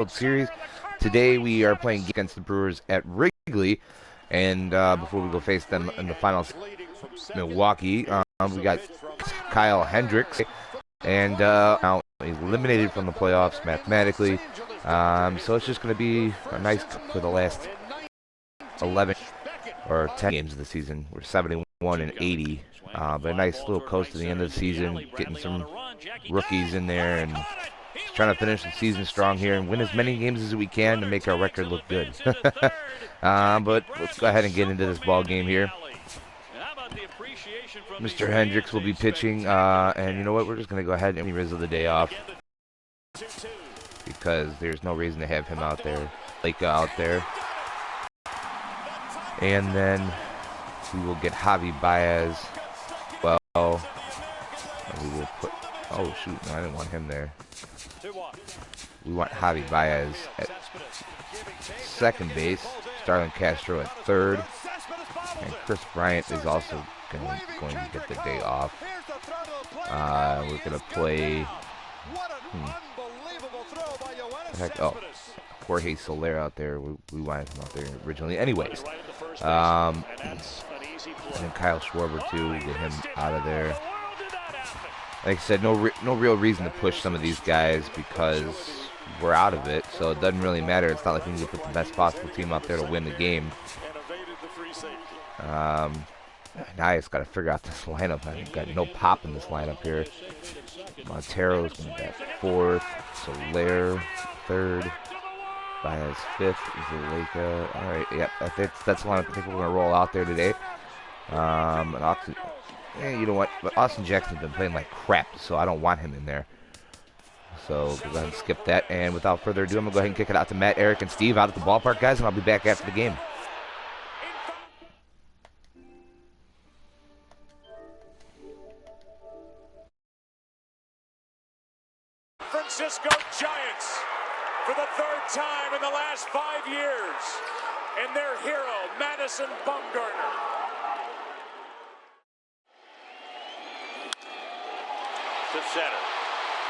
Series. Today we are playing against the Brewers at Wrigley, and before we go face them in the finals, Milwaukee, we got Kyle Hendricks, and now eliminated from the playoffs mathematically. So it's just going to be a nice for the last 11 or 10 games of the season. We're 71 and 80, but a nice little coast to the end of the season, getting some rookies in there and just trying to finish the season strong here and win as many games as we can to make our record look good. But let's go ahead and get into this ball game here. Mr. Hendricks will be pitching, and you know what? We're just going to go ahead and Riz of the day off because there's no reason to have him out there, Lake out there. And then we will get Javi Baez. Well, and we will put. Oh shoot! No, I didn't want him there. We want Javi Baez at second base, Starlin Castro at third, and Chris Bryant is also going to get the day off. We're going to play. Oh, Jorge Soler out there. We wanted him out there originally. Anyways, and then Kyle Schwarber too. Get him out of there. Like I said, no real reason to push some of these guys because we're out of it, so it doesn't really matter. It's not like we need to put the best possible team out there to win the game. Now I just got to figure out this lineup. I've got no pop in this lineup here. Montero's going to bat fourth, Soler third, Baez fifth, Zaleka. All right, yep, that's the lineup I think we're going to roll out there today. And you know what? But Austin Jackson's been playing like crap, so I don't want him in there. So we'll go ahead and skip that. And without further ado, I'm going to go ahead and kick it out to Matt, Eric, and Steve out at the ballpark, guys, and I'll be back after the game. Francisco Giants for the third time in the last 5 years. And their hero, Madison Bumgarner. To center.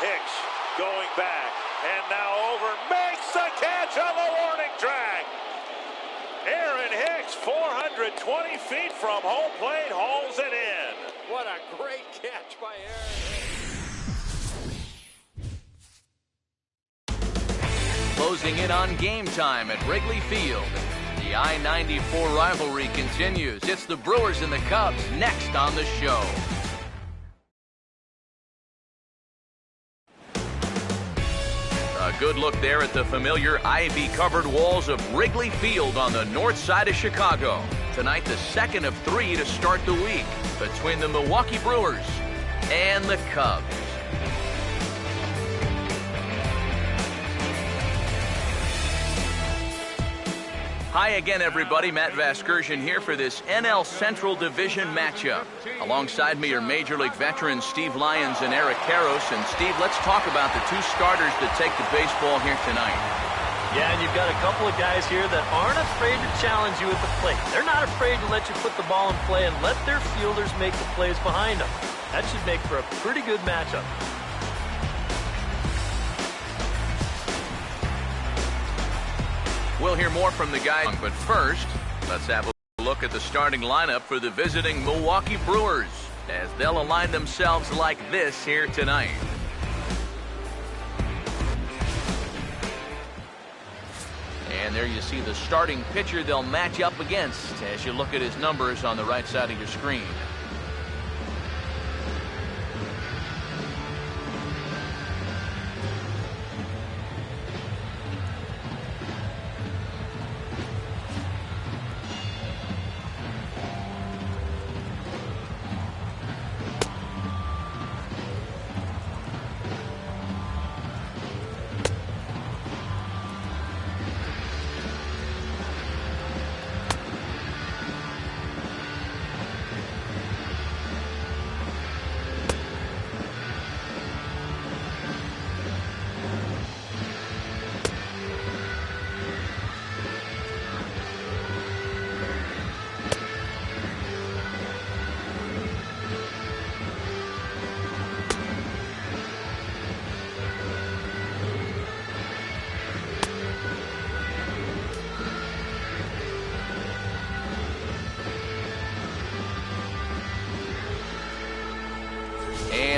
Hicks going back. And now over. Makes the catch on the warning track. Aaron Hicks, 420 feet from home plate, hauls it in. What a great catch by Aaron. Closing in on game time at Wrigley Field. The I-94 rivalry continues. It's the Brewers and the Cubs next on the show. A good look there at the familiar ivy-covered walls of Wrigley Field on the north side of Chicago. Tonight, the second of 3 to start the week between the Milwaukee Brewers and the Cubs. Hi again, everybody. Matt Vasgersian here for this NL Central Division matchup. Alongside me are Major League veterans Steve Lyons and Eric Karros. And Steve, let's talk about the two starters that take the baseball here tonight. Yeah, and you've got a couple of guys here that aren't afraid to challenge you at the plate. They're not afraid to let you put the ball in play and let their fielders make the plays behind them. That should make for a pretty good matchup. We'll hear more from the guys, but first, let's have a look at the starting lineup for the visiting Milwaukee Brewers as they'll align themselves like this here tonight. And there you see the starting pitcher they'll match up against as you look at his numbers on the right side of your screen.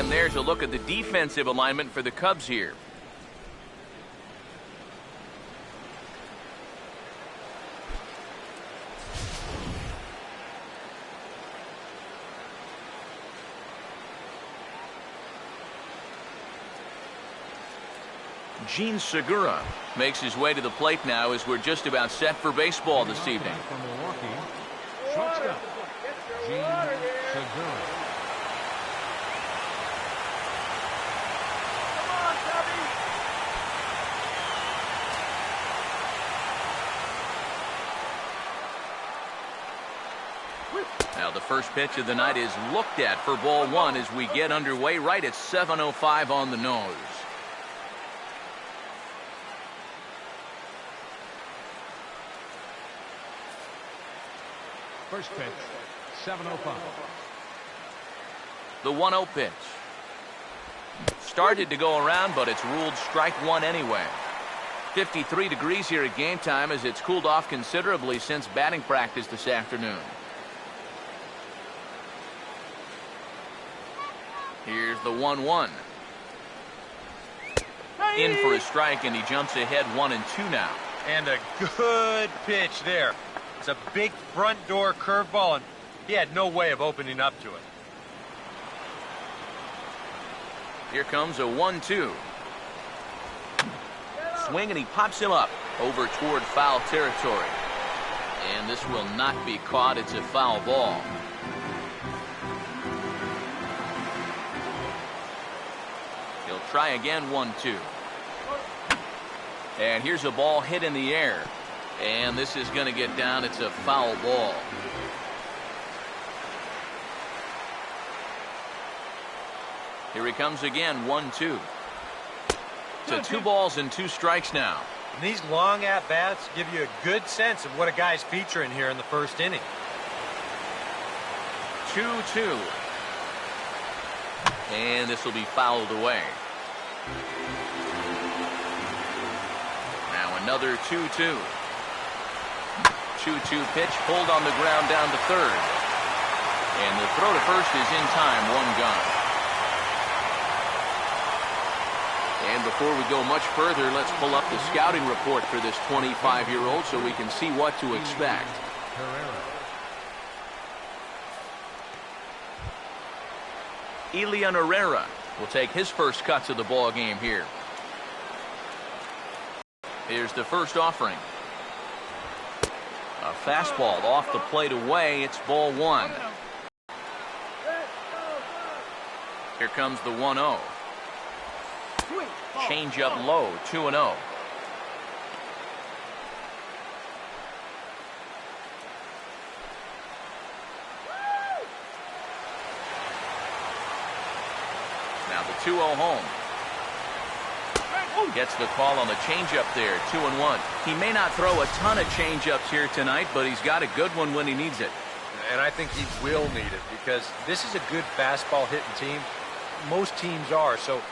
And there's a look at the defensive alignment for the Cubs here. Gene Segura makes his way to the plate now as we're just about set for baseball this evening. From Milwaukee, shortstop, Gene Segura. Now the first pitch of the night is looked at for ball one as we get underway right at 7:05 on the nose. First pitch, 7:05. The 1-0 pitch. Started to go around, but it's ruled strike one anyway. 53 degrees here at game time as it's cooled off considerably since batting practice this afternoon. Here's the 1-1. In for a strike, and he jumps ahead 1-2 now. And a good pitch there. It's a big front door curveball, and he had no way of opening up to it. Here comes a 1-2. Swing, and he pops him up over toward foul territory. And this will not be caught. It's a foul ball. He'll try again, 1-2. And here's a ball hit in the air. And this is going to get down. It's a foul ball. Here he comes again, 1-2. To 2 balls and 2 strikes now. And these long at-bats give you a good sense of what a guy's featuring here in the first inning. 2-2. And this will be fouled away. Now another 2-2. 2-2 pitch pulled on the ground down to third. And the throw to first is in time, 1 gone. And before we go much further, let's pull up the scouting report for this 25-year-old so we can see what to expect. Elian Herrera will take his first cuts of the ball game here. Here's the first offering. A fastball off the plate away. It's ball 1. Here comes the 1-0. Change up low, 2-0. Now the 2-0 home. Gets the call on the changeup there, 2-1. He may not throw a ton of changeups here tonight, but he's got a good one when he needs it. And I think he will need it because this is a good fastball hitting team. Most teams are, so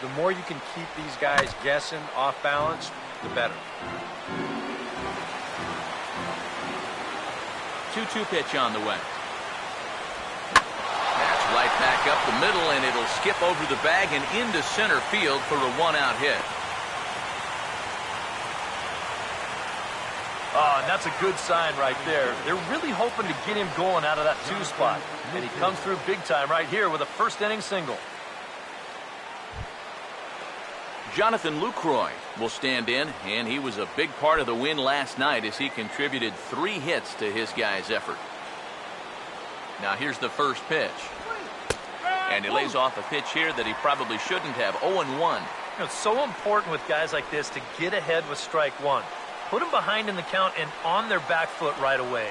the more you can keep these guys guessing off balance, the better. 2-2 pitch on the way. That's right back up the middle, and it'll skip over the bag and into center field for a 1-out hit. Oh, and that's a good sign right there. They're really hoping to get him going out of that 2 spot. And he comes through big time right here with a first inning single. Jonathan Lucroy will stand in, and he was a big part of the win last night as he contributed 3 hits to his guys' effort. Now here's the first pitch. And he lays off a pitch here that he probably shouldn't have, 0-1. You know, it's so important with guys like this to get ahead with strike one. Put them behind in the count and on their back foot right away.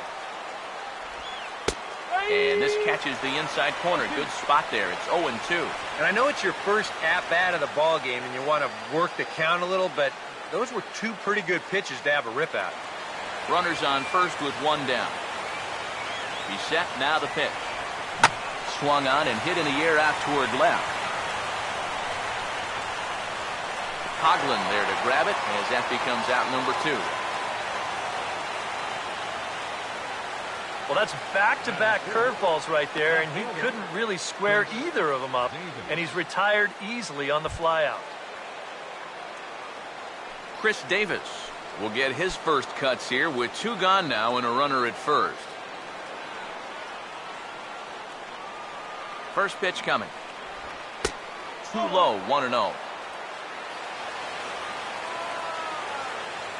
And this catches the inside corner. Good spot there. It's 0-2. And I know it's your first at-bat of the ball game and you want to work the count a little, but those were 2 pretty good pitches to have a rip at. Runners on first with 1 down. He's set. Now the pitch. Swung on and hit in the air out toward left. Coughlin there to grab it as that becomes out number 2. Well, that's back-to-back curveballs right there, and he couldn't really square either of them up, and he's retired easily on the flyout. Chris Davis will get his first cuts here with 2 gone now and a runner at first. First pitch coming. Too low, 1-0.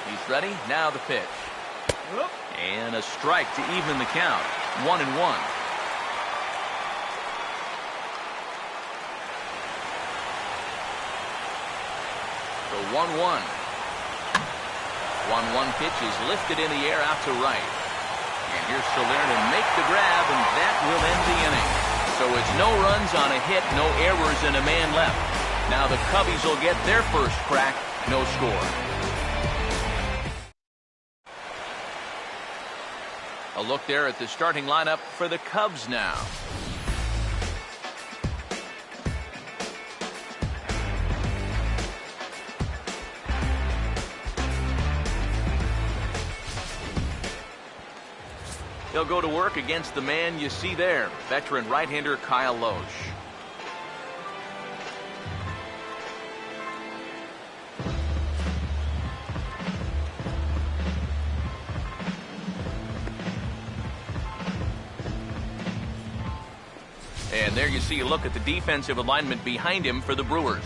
He's ready. Now the pitch. And a strike to even the count. 1-1. The 1-1. 1-1 pitch is lifted in the air out to right. And here's Soler to make the grab, and that will end the inning. So it's no runs on a hit, no errors, and a man left. Now the Cubbies will get their first crack, no score. A look there at the starting lineup for the Cubs now. He'll go to work against the man you see there, veteran right-hander Kyle Loesch. And there you see a look at the defensive alignment behind him for the Brewers.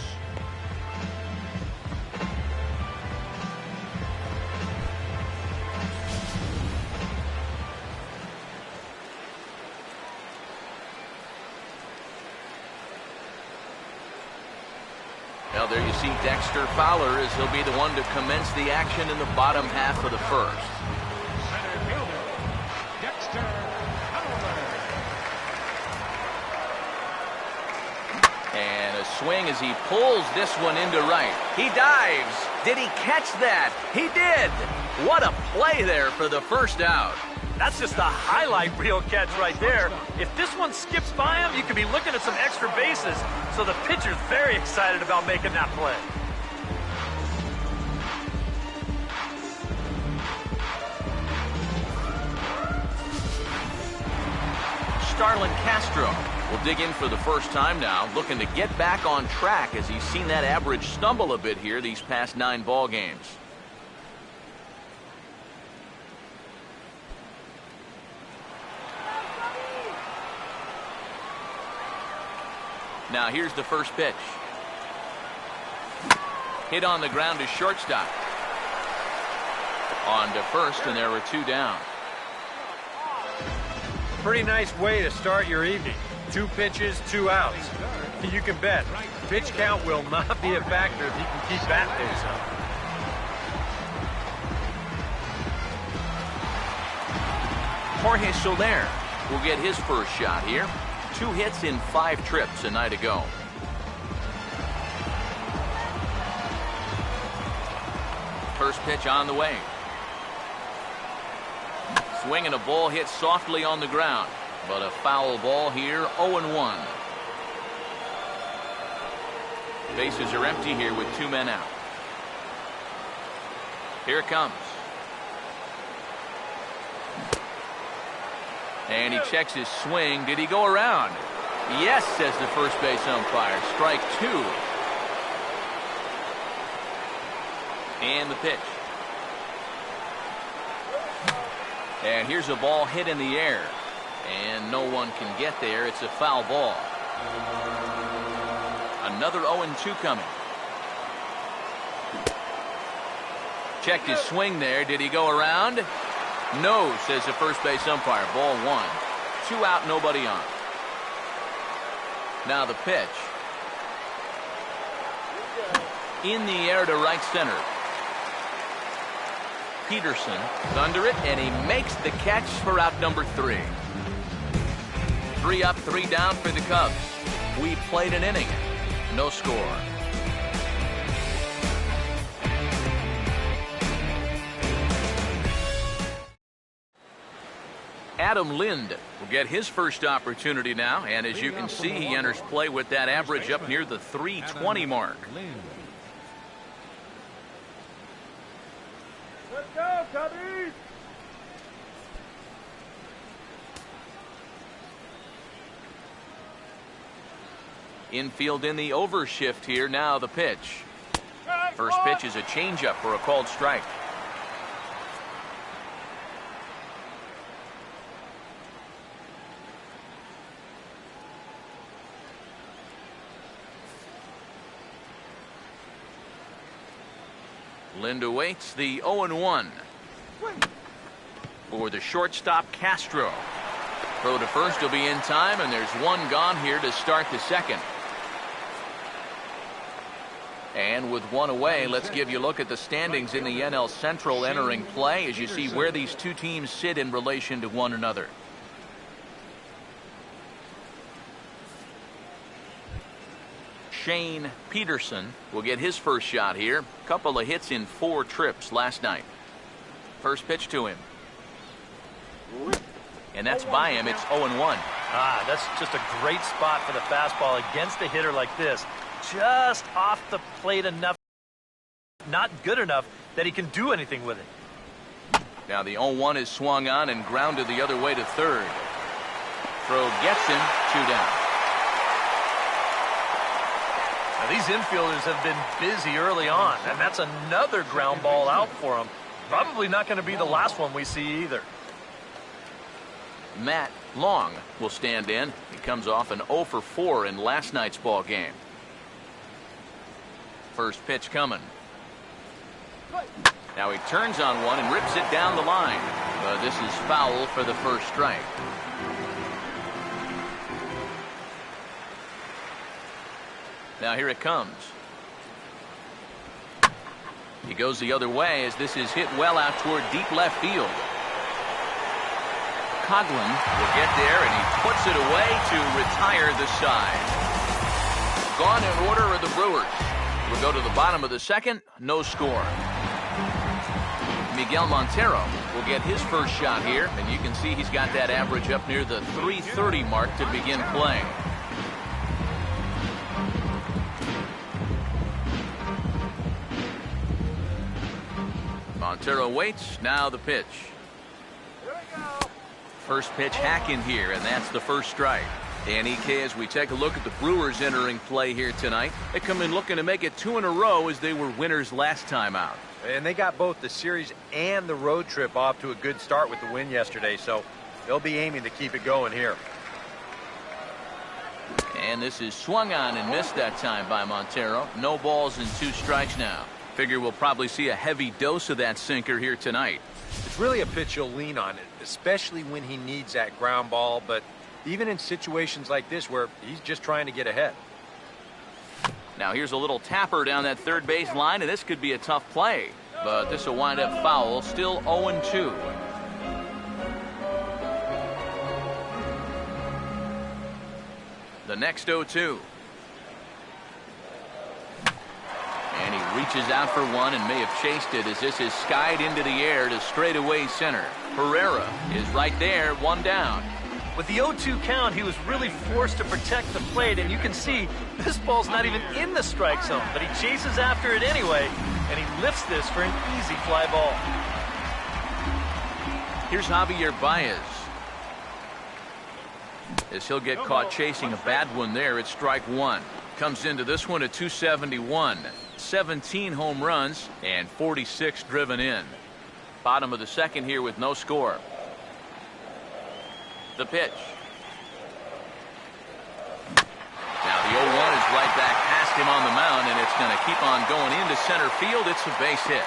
Well, there you see Dexter Fowler as he'll be the one to commence the action in the bottom half of the first. Center fielder, Dexter Fowler. And a swing as he pulls this one into right. He dives. Did he catch that? He did. What a play there for the first out. That's just a highlight reel catch right there. If this one skips by him, you could be looking at some extra bases. So the pitcher's very excited about making that play. Starlin Castro will dig in for the first time now, looking to get back on track as he's seen that average stumble a bit here these past 9 ball games. Now here's the first pitch. Hit on the ground to shortstop. On to first, and there were 2 down. Pretty nice way to start your evening. 2 pitches, 2 outs. You can bet pitch count will not be a factor if you can keep bat pace up. Jorge Soler will get his first shot here. 2 hits in 5 trips a night ago. First pitch on the way. Swing and a ball hit softly on the ground, but a foul ball here, 0-1. Bases are empty here with 2 men out. Here it comes. And he checks his swing. Did he go around? Yes, says the first base umpire. Strike 2. And the pitch. And here's a ball hit in the air. And no one can get there. It's a foul ball. Another 0-2 coming. Checked his swing there. Did he go around? No, says the first base umpire. Ball 1. 2 out, nobody on. Now the pitch. In the air to right center. Peterson is under it, and he makes the catch for out number 3. 3 up, 3 down for the Cubs. We played an inning. No score. Adam Lind will get his first opportunity now, and as you can see, he enters play with that average up near the 320 mark. Let's go, Cubbies! Infield in the overshift here. Now the pitch. First pitch is a changeup for a called strike. Lind awaits the 0-1 for the shortstop Castro. Throw to first will be in time, and there's one gone here to start the second. And with one away, let's give you a look at the standings in the NL Central entering play as you see where these two teams sit in relation to one another. Shane Peterson will get his first shot here. Couple of hits in 4 trips last night. First pitch to him. And that's by him. It's 0-1. That's just a great spot for the fastball against a hitter like this. Just off the plate enough, not good enough that he can do anything with it. Now the 0-1 is swung on and grounded the other way to third. Throw gets him, 2 down. Now these infielders have been busy early on, and that's another ground ball out for them. Probably not going to be the last one we see either. Matt Long will stand in. He comes off an 0 for 4 in last night's ball game. First pitch coming. Now he turns on one and rips it down the line. But this is foul for the first strike. Now here it comes. He goes the other way as this is hit well out toward deep left field. Coghlan will get there, and he puts it away to retire the side. Gone in order are the Brewers. We'll go to the bottom of the second, no score. Miguel Montero will get his first shot here, and you can see he's got that average up near the .330 mark to begin play. Montero waits, now the pitch. First pitch hack in here, and that's the first strike. And EK, as we take a look at the Brewers entering play here tonight, they come in looking to make it 2 in a row as they were winners last time out. And they got both the series and the road trip off to a good start with the win yesterday, so they'll be aiming to keep it going here. And this is swung on and missed that time by Montero. No balls and 2 strikes now. Figure we'll probably see a heavy dose of that sinker here tonight. It's really a pitch you'll lean on, especially when he needs that ground ball, but even in situations like this where he's just trying to get ahead. Now here's a little tapper down that third base line, and this could be a tough play. But this will wind up foul, still 0-2. The next 0-2. And he reaches out for one and may have chased it as this is skied into the air to straightaway center. Herrera is right there, 1 down. With the 0-2 count, he was really forced to protect the plate, and you can see this ball's not even in the strike zone, but he chases after it anyway, and he lifts this for an easy fly ball. Here's Javier Baez. As he'll get caught chasing a bad one there, it's strike 1. Comes into this one at 271. 17 home runs and 46 driven in. Bottom of the second here with no score. The pitch. Now the 0-1 is right back past him on the mound, and it's going to keep on going into center field. It's a base hit.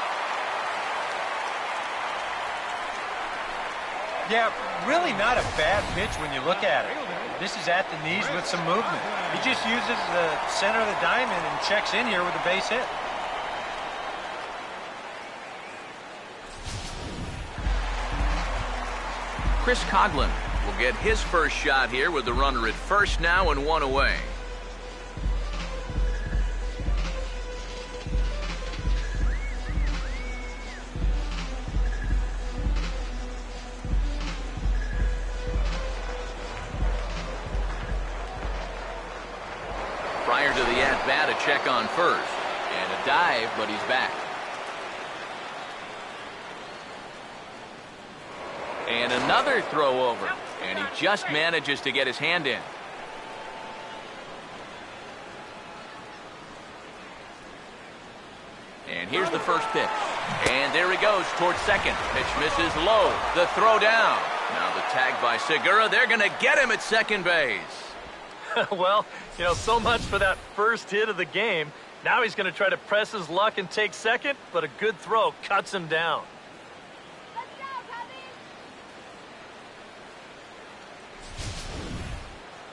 Yeah, really not a bad pitch when you look at it. This is at the knees with some movement. He just uses the center of the diamond and checks in here with a base hit. Chris Coghlan will get his first shot here with the runner at first now and 1 away. Prior to the at-bat, a check on first. And a dive, but he's back. And another throw over. And he just manages to get his hand in. And here's the first pitch. And there he goes towards second. Pitch misses low. The throw down. Now the tag by Segura. They're going to get him at second base. Well, so much for that first hit of the game. Now he's going to try to press his luck and take second, but a good throw cuts him down.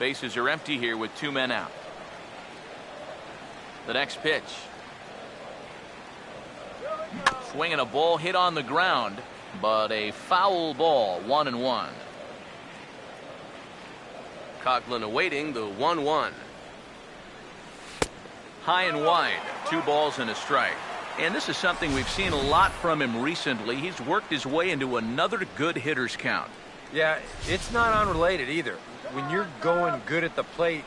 Bases are empty here with 2 men out. The next pitch. Swinging a ball hit on the ground, but a foul ball, 1-1. Coughlin awaiting the 1-1. High and wide, 2 balls and a strike. And this is something we've seen a lot from him recently. He's worked his way into another good hitter's count. Yeah, it's not unrelated either. When you're going good at the plate,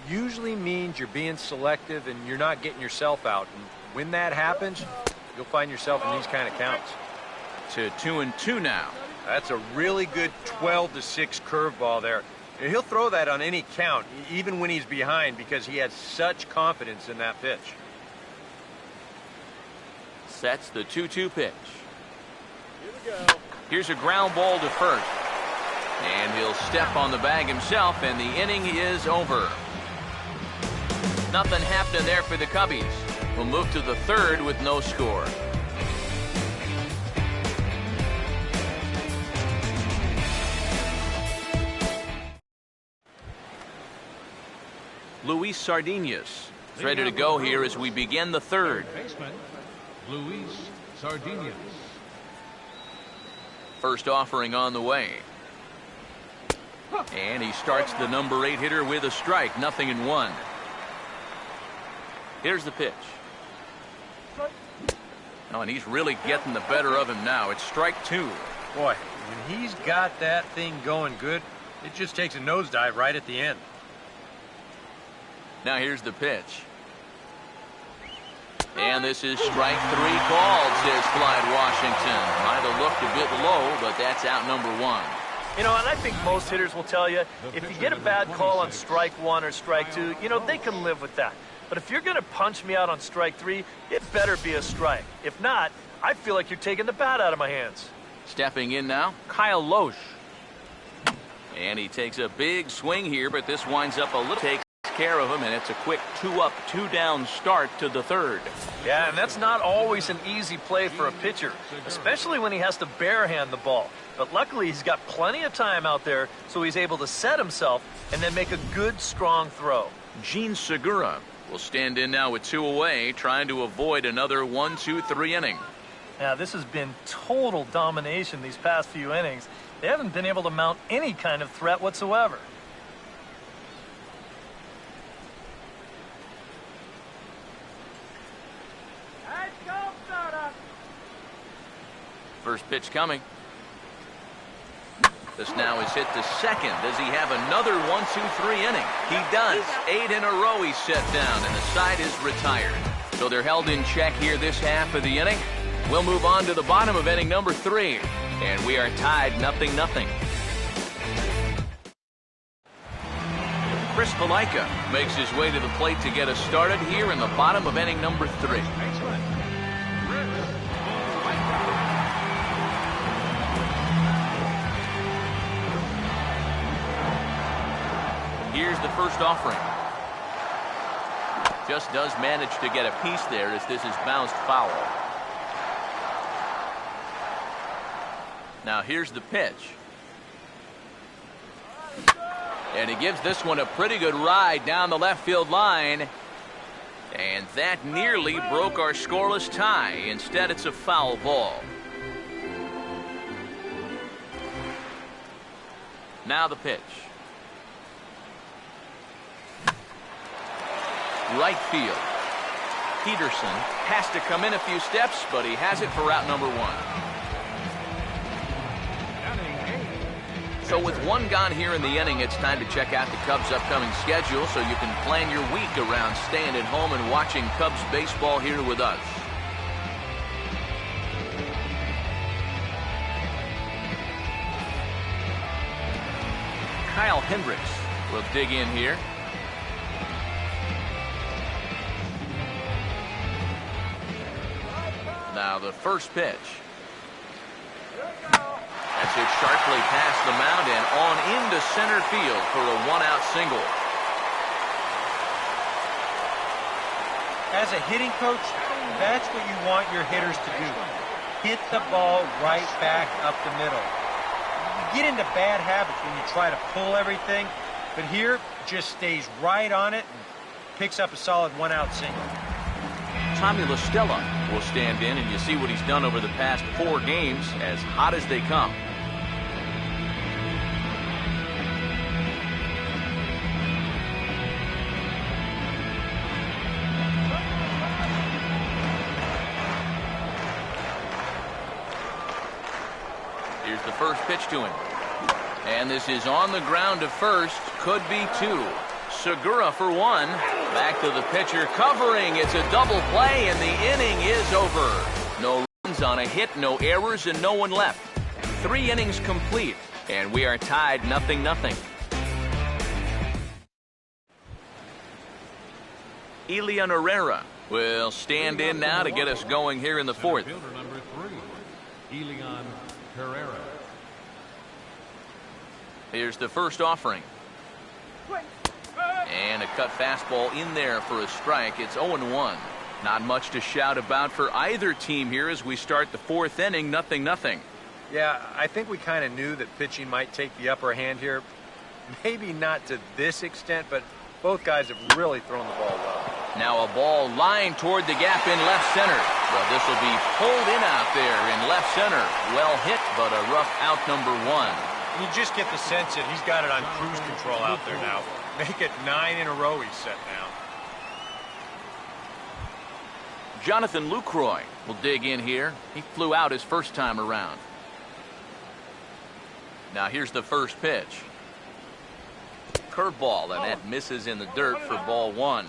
usually means you're being selective and you're not getting yourself out. And when that happens, you'll find yourself in these kind of counts. To 2-2 now. That's a really good 12-6 curveball there. He'll throw that on any count, even when he's behind, because he has such confidence in that pitch. Sets the 2-2 pitch. Here's a ground ball to first. And he'll step on the bag himself, and the inning is over. Nothing happening there for the Cubbies. We'll move to the third with no score. Luis Sardinas is ready to go here as we begin the third. Baseman, Luis Sardinas. First offering on the way. And he starts the number 8 hitter with a strike, 0-1. Here's the pitch. Oh, and he's really getting the better of him now. It's strike 2. Boy, when he's got that thing going good, it just takes a nosedive right at the end. Now here's the pitch. And this is strike 3 called, says Clyde Washington. Might have looked a bit low, but that's out number 1. And I think most hitters will tell you, if you get a bad call on strike 1 or strike 2, they can live with that. But if you're going to punch me out on strike 3, it better be a strike. If not, I feel like you're taking the bat out of my hands. Stepping in now, Kyle Loesch. And he takes a big swing here, but this winds up a little. Takes care of him, and it's a quick 2-up, 2-down start to the third. Yeah, and that's not always an easy play for a pitcher, especially when he has to barehand the ball. But luckily, he's got plenty of time out there, so he's able to set himself and then make a good, strong throw. Gene Segura will stand in now with 2 away, trying to avoid another 1-2-3 inning. Now, this has been total domination these past few innings. They haven't been able to mount any kind of threat whatsoever. First pitch coming. This now is hit to second. Does he have another 1-2-3 inning? He does. 8 in a row he's set down, and the side is retired. So they're held in check here this half of the inning. We'll move on to the bottom of inning number 3, and we are tied 0-0. Chris Valaika makes his way to the plate to get us started here in the bottom of inning number 3. Here's the first offering. Just does manage to get a piece there as this is bounced foul. Now here's the pitch. And he gives this one a pretty good ride down the left field line. And that nearly broke our scoreless tie. Instead, it's a foul ball. Now the pitch. Right field. Peterson has to come in a few steps, but he has it for route number 1. So with 1 gone here in the inning, it's time to check out the Cubs' upcoming schedule so you can plan your week around staying at home and watching Cubs baseball here with us. Kyle Hendricks will dig in here. the first pitch. That's hit sharply past the mound and on into center field for a one-out single. As a hitting coach, that's what you want your hitters to do. Hit the ball right back up the middle. You get into bad habits when you try to pull everything, but here just stays right on it and picks up a solid one-out single. Tommy LaStella will stand in, and you see what he's done over the past 4 games, as hot as they come. Here's the first pitch to him. And this is on the ground to first. Could be 2. Segura for 1. Back to the pitcher covering. It's a double play, and the inning is over. No runs on a hit, no errors, and no one left. 3 innings complete, and we are tied 0-0. Elian Herrera will stand in now to get us going here in the 4th. Fielder number 3, Elian Herrera. Here's the first offering. And a cut fastball in there for a strike. It's 0-1. Not much to shout about for either team here as we start the 4th inning, 0-0. Yeah, I think we kind of knew that pitching might take the upper hand here. Maybe not to this extent, but both guys have really thrown the ball well. Now a ball lined toward the gap in left center. Well, this will be pulled in out there in left center. Well hit, but a rough out number 1. You just get the sense that he's got it on cruise control out there now. Make it 9 in a row he's set now. Jonathan Lucroy will dig in here. He flew out his first time around. Now here's the first pitch. Curveball, and that misses in the dirt for ball 1.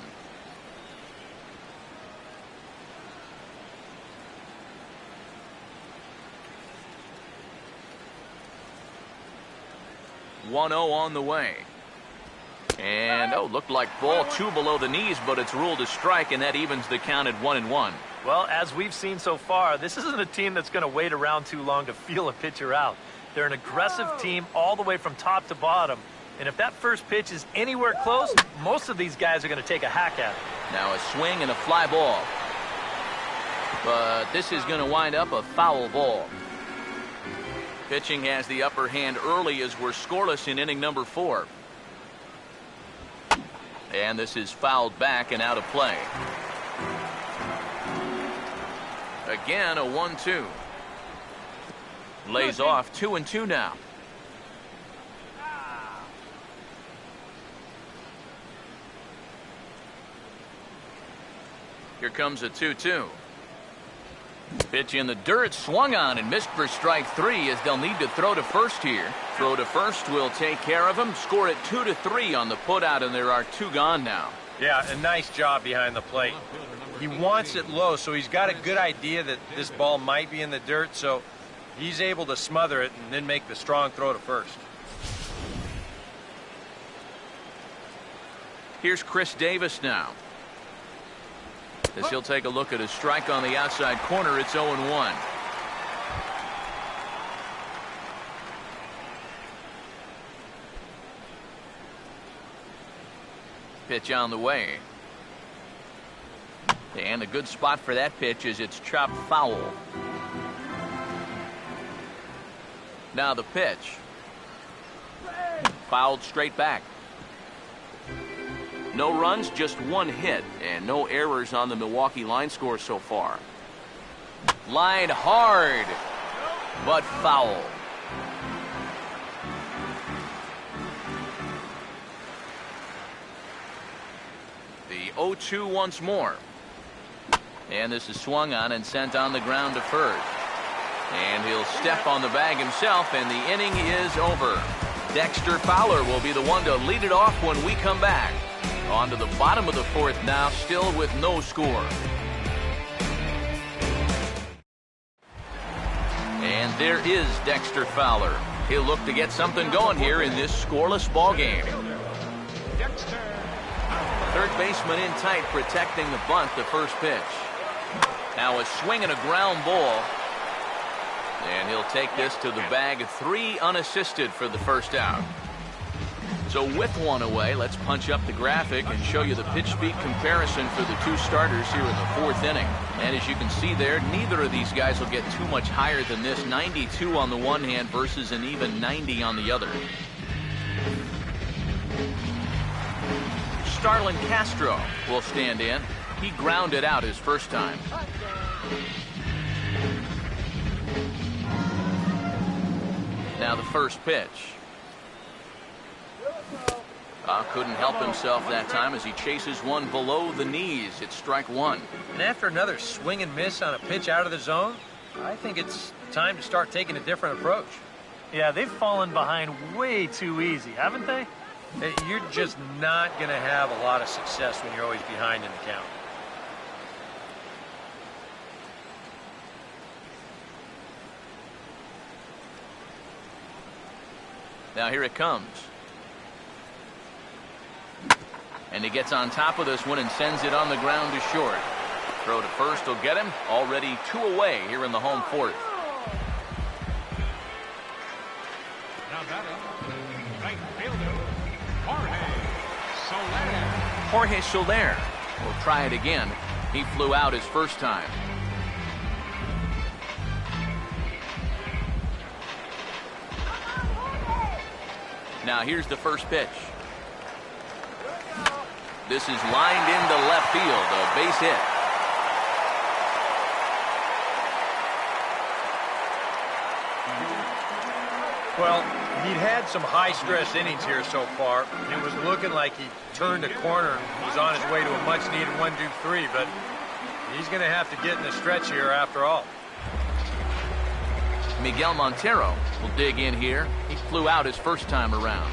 (1-0) on the way. And, looked like ball 2 below the knees, but it's ruled a strike, and that evens the count at 1-1. Well, as we've seen so far, this isn't a team that's going to wait around too long to feel a pitcher out. They're an aggressive team all the way from top to bottom. And if that first pitch is anywhere close, most of these guys are going to take a hack at it. Now a swing and a fly ball. But this is going to wind up a foul ball. Pitching has the upper hand early as we're scoreless in inning number 4. And this is fouled back and out of play. Again, a 1-2. Lays off 2-2 now. Here comes a 2-2. Pitch in the dirt, swung on and missed for strike 3 as they'll need to throw to first here. Throw to first will take care of him. Score it 2-3 on the putout, and there are 2 gone now. Yeah, a nice job behind the plate. He wants it low, so he's got a good idea that this ball might be in the dirt, so he's able to smother it and then make the strong throw to first. Here's Chris Davis now. As he'll take a look at a strike on the outside corner, it's 0-1. Pitch on the way. And a good spot for that pitch is it's chopped foul. Now the pitch. Fouled straight back. No runs, just 1 hit, and no errors on the Milwaukee line score so far. Lined hard, but foul. The 0-2 once more. And this is swung on and sent on the ground to first. And he'll step on the bag himself, and the inning is over. Dexter Fowler will be the one to lead it off when we come back. On to the bottom of the 4th now, still with no score. And there is Dexter Fowler. He'll look to get something going here in this scoreless ball game. Third baseman in tight, protecting the bunt, the first pitch. Now a swing and a ground ball. And he'll take this to the bag. 3 unassisted for the first out. So with one away, let's punch up the graphic and show you the pitch speed comparison for the 2 starters here in the 4th inning. And as you can see there, neither of these guys will get too much higher than this. 92 on the one hand versus an even 90 on the other. Starlin Castro will stand in. He grounded out his first time. Now the first pitch. Couldn't help himself that time as he chases one below the knees. It's strike 1. And after another swing and miss on a pitch out of the zone, I think it's time to start taking a different approach. Yeah, they've fallen behind way too easy, haven't they? You're just not going to have a lot of success when you're always behind in the count. Now here it comes. And he gets on top of this one and sends it on the ground to short. Throw to first will get him. Already 2 away here in the home 4th. Now batting, right fielder, Jorge Soler. Jorge Soler will try it again. He flew out his first time. Now here's the first pitch. This is lined into left field, a base hit. Well, he'd had some high-stress innings here so far. It was looking like he turned a corner and was on his way to a much-needed 1-2-3, but he's going to have to get in the stretch here after all. Miguel Montero will dig in here. He flew out his first time around.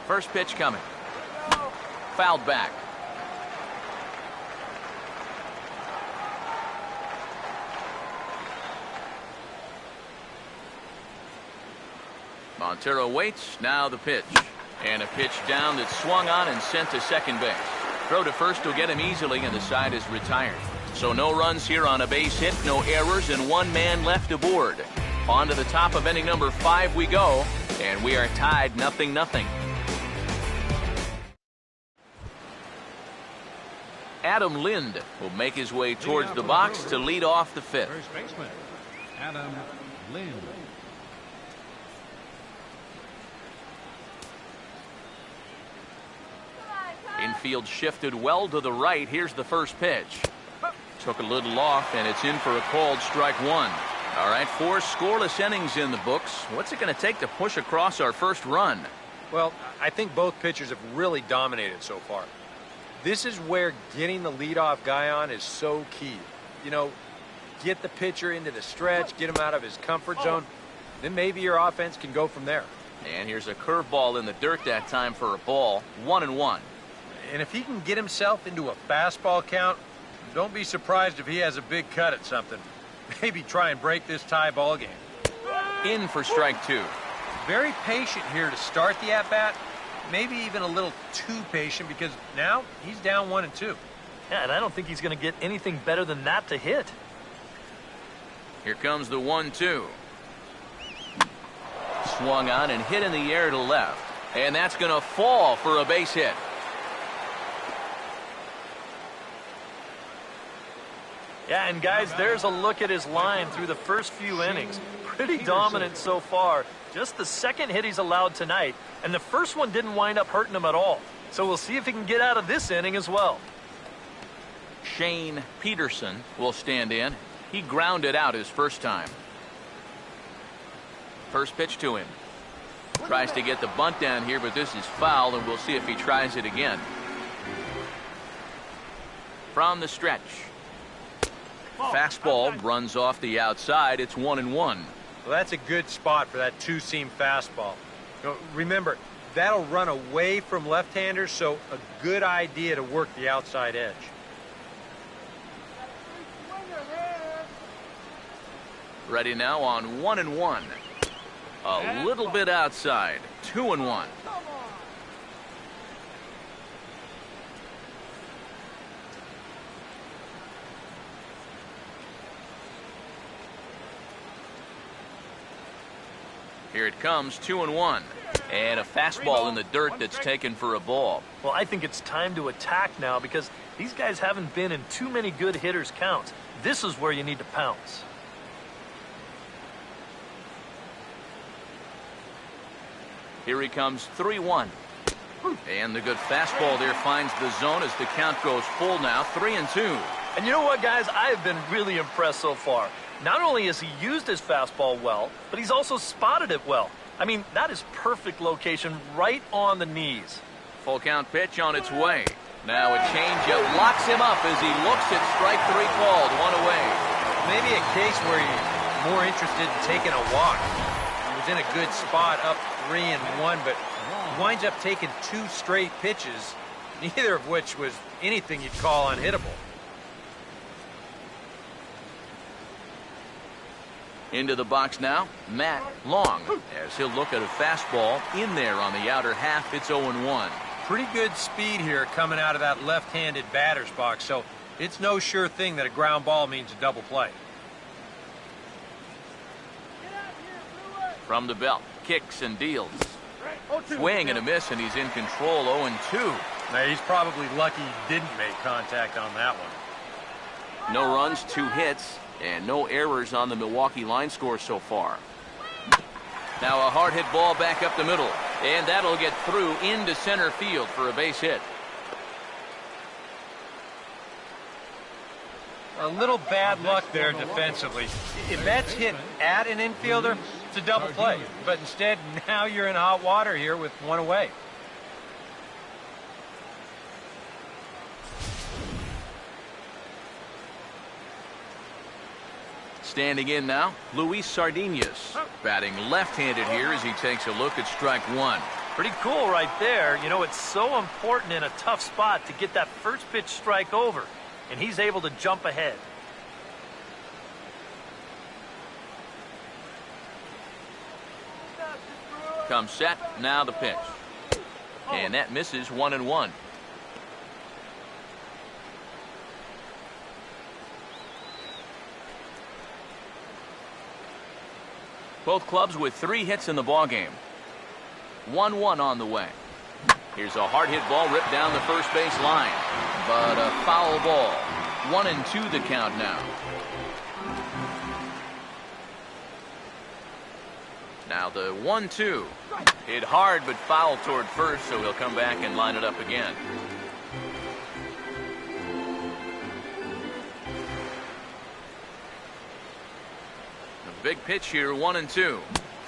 First pitch coming. Fouled back. Montero waits. Now the pitch. And a pitch down that's swung on and sent to second base. Throw to first will get him easily, and the side is retired. So no runs here on a base hit, no errors, and 1 man left aboard. On to the top of inning number 5 we go, and we are tied 0-0. Adam Lind will make his way towards the box to lead off the 5th. First baseman, Adam Lind. Infield shifted well to the right. Here's the first pitch. Took a little off, and it's in for a called strike 1. All right, 4 scoreless innings in the books. What's it going to take to push across our first run? Well, I think both pitchers have really dominated so far. This is where getting the leadoff guy on is so key. You know, get the pitcher into the stretch, get him out of his comfort zone, then maybe your offense can go from there. And here's a curveball in the dirt that time for a ball. 1-1. And if he can get himself into a fastball count, don't be surprised if he has a big cut at something. Maybe try and break this tie ball game. In for strike 2. Very patient here to start the at-bat. Maybe even a little too patient because now he's down 1-2. Yeah, and I don't think he's going to get anything better than that to hit. Here comes the 1-2. Swung on and hit in the air to left. And that's going to fall for a base hit. Yeah, and guys, there's a look at his line through the first few innings. Pretty dominant so far. Just the second hit he's allowed tonight, and the first one didn't wind up hurting him at all. So we'll see if he can get out of this inning as well. Shane Peterson will stand in. He grounded out his first time. First pitch to him. Tries to get the bunt down here, but this is foul, and we'll see if he tries it again. From the stretch. Fastball runs off the outside. It's 1-1. Well, that's a good spot for that two-seam fastball. You know, remember, that'll run away from left-handers, so a good idea to work the outside edge. Ready now on 1-1. A little bit outside. 2-1. Here it comes, 2-1. And a fastball in the dirt that's taken for a ball. Well, I think it's time to attack now because these guys haven't been in too many good hitters' counts. This is where you need to pounce. Here he comes, 3-1. And the good fastball there finds the zone as the count goes full now, 3-2. And you know what, guys? I have been really impressed so far. Not only has he used his fastball well, but he's also spotted it well. I mean, that is perfect location right on the knees. Full count pitch on its way. Now a changeup locks him up as he looks at strike 3 called, 1 away. Maybe a case where he's more interested in taking a walk. He was in a good spot, up 3-1, but he winds up taking 2 straight pitches, neither of which was anything you'd call unhittable. Into the box now, Matt Long, as he'll look at a fastball in there on the outer half. It's 0-1. Pretty good speed here coming out of that left-handed batter's box, so it's no sure thing that a ground ball means a double play. From the belt, kicks and deals. Swing and a miss, and he's in control, 0-2. Now, he's probably lucky he didn't make contact on that one. No runs, 2 hits. And no errors on the Milwaukee line score so far. Now a hard hit ball back up the middle. And that'll get through into center field for a base hit. A little bad luck there defensively. If that's hit at an infielder, it's a double play. But instead, now you're in hot water here with 1 away. Standing in now, Luis Sardinas, batting left-handed here as he takes a look at strike 1. Pretty cool right there. You know, it's so important in a tough spot to get that first pitch strike over, and he's able to jump ahead. Comes set, now the pitch. And that misses, 1-1. Both clubs with 3 hits in the ballgame. 1-1 on the way. Here's a hard hit ball ripped down the first base line. But a foul ball. 1-2 the count now. Now the 1-2. Hit hard but foul toward first, so he'll come back and line it up again. Big pitch here, 1-2.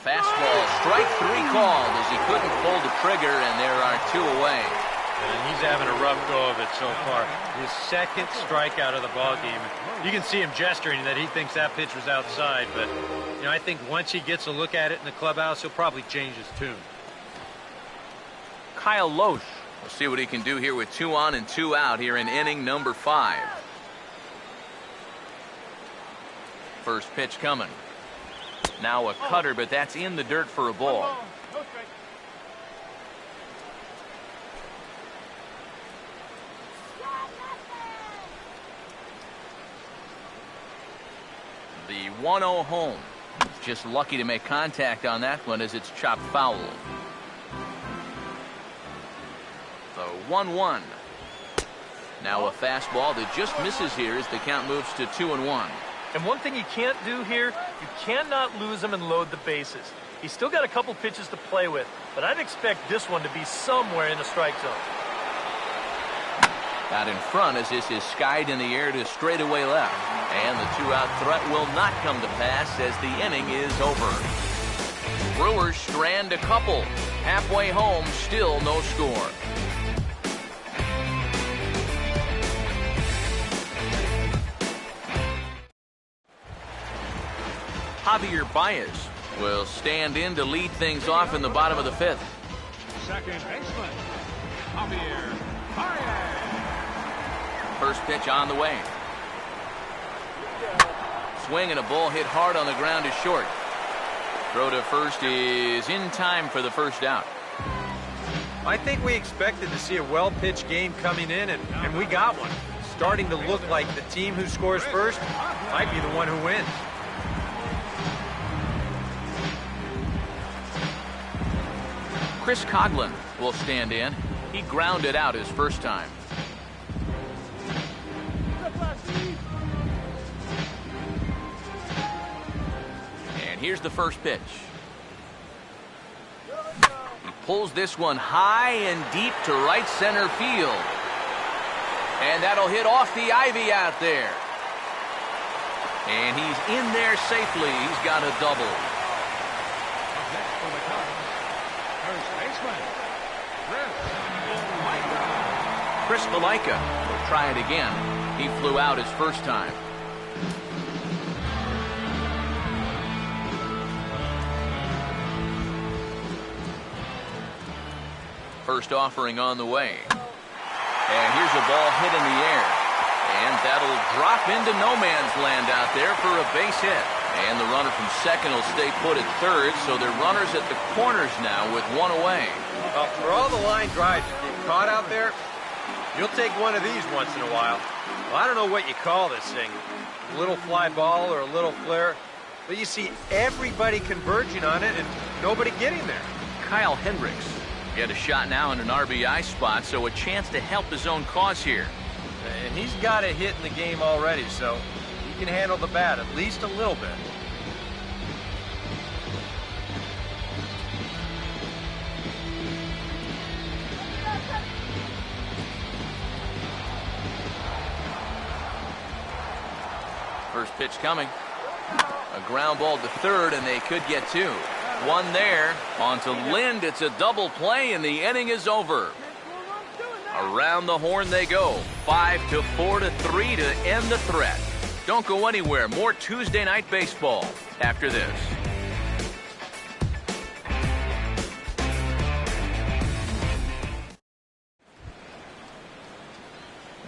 Fastball, strike 3 called as he couldn't pull the trigger, and there are 2 away. And he's having a rough go of it so far. His second strikeout of the ball game. You can see him gesturing that he thinks that pitch was outside, but you know, I think once he gets a look at it in the clubhouse, he'll probably change his tune. Kyle Loesch. We'll see what he can do here with 2 on and 2 out here in inning number 5. First pitch coming. Now a cutter, but that's in the dirt for a ball. The 1-0 home. Just lucky to make contact on that one as it's chopped foul. The 1-1. Now a fastball that just misses here as the count moves to 2-1. And one thing you can't do here, you cannot lose him and load the bases. He's still got a couple pitches to play with, but I'd expect this one to be somewhere in the strike zone. Out in front as this is skied in the air to straightaway left. And the 2-out threat will not come to pass as the inning is over. Brewers strand a couple. Halfway home, still no score. Javier Baez will stand in to lead things off in the bottom of the 5th. Second baseman, Javier Baez. First pitch on the way. Swing and a ball hit hard on the ground is short. Throw to first is in time for the first out. I think we expected to see a well-pitched game coming in, and we got one. Starting to look like the team who scores first might be the one who wins. Chris Coughlin will stand in. He grounded out his first time. And here's the first pitch. He pulls this one high and deep to right center field. And that'll hit off the ivy out there. And he's in there safely. He's got a double. Chris Valaika will try it again. He flew out his first time. First offering on the way. And here's a ball hit in the air. And that'll drop into no man's land out there for a base hit. And the runner from second will stay put at third, so they're runners at the corners now with one away. Well, for all the line drives that get caught out there, you'll take one of these once in a while. Well, I don't know what you call this thing. A little fly ball or a little flare. But you see everybody converging on it and nobody getting there. Kyle Hendricks get a shot now in an RBI spot, so a chance to help his own cause here. And he's got a hit in the game already, so he can handle the bat at least a little bit. First pitch coming. A ground ball to third, and they could get two. One there. On to Lind. It's a double play, and the inning is over. Around the horn they go. 5-4-3 to end the threat. Don't go anywhere. More Tuesday Night Baseball after this.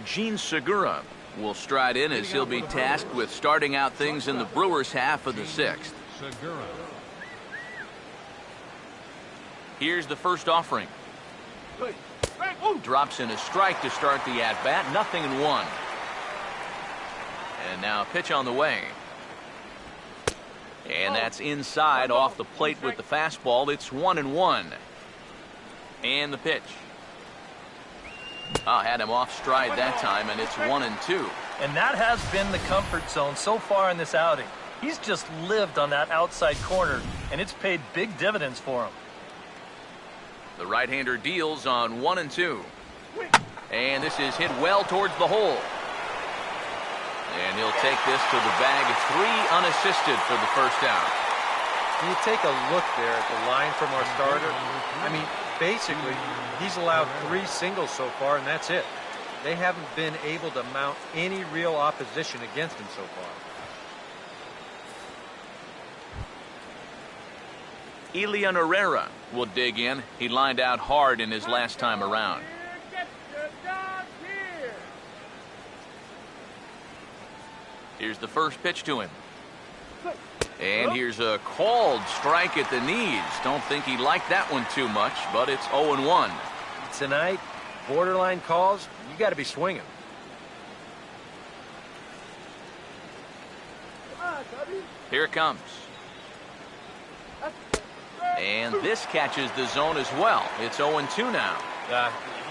Gene Segura will stride in as he'll be tasked with starting out things in the Brewers' half of the sixth. Here's the first offering. Drops in a strike to start the at-bat. 0-1. And now a pitch on the way. And that's inside off the plate with the fastball. It's 1-1. And the pitch. Had him off stride that time, and it's 1-2. And that has been the comfort zone so far in this outing. He's just lived on that outside corner, and it's paid big dividends for him. The right-hander deals on 1-2. And this is hit well towards the hole. And he'll take this to the bag. 3 unassisted for the first out. Can you take a look there at the line from our starter? I mean, basically, he's allowed 3 singles so far, and that's it. They haven't been able to mount any real opposition against him so far. Elian Herrera will dig in. He lined out hard in his last time around. Here's the first pitch to him. And here's a called strike at the knees. Don't think he liked that one too much, but it's 0-1. Tonight, borderline calls, you got to be swinging. Here it comes. And this catches the zone as well. It's 0-2 now.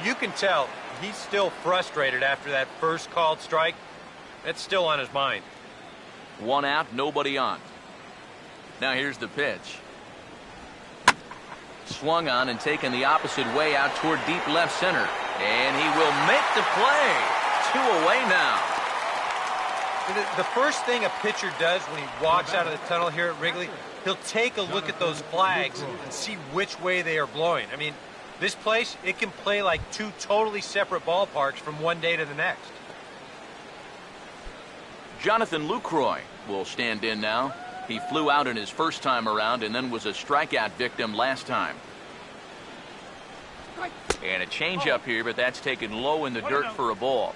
You can tell he's still frustrated after that first called strike. It's still on his mind. 1 out, nobody on. Now here's the pitch. Swung on and taken the opposite way out toward deep left center. And he will make the play. 2 away now. The first thing a pitcher does when he walks out of the tunnel here at Wrigley, he'll take a look at those flags and see which way they are blowing. I mean, this place, it can play like 2 totally separate ballparks from one day to the next. Jonathan Lucroy will stand in now. He flew out in his first time around and then was a strikeout victim last time. And a changeup here, but that's taken low in the dirt for a ball.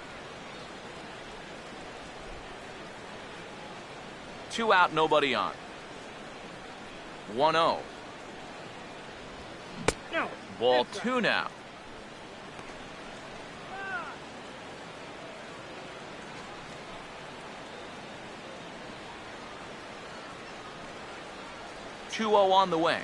2 out, nobody on. 1-0. Ball 2 now. On the way.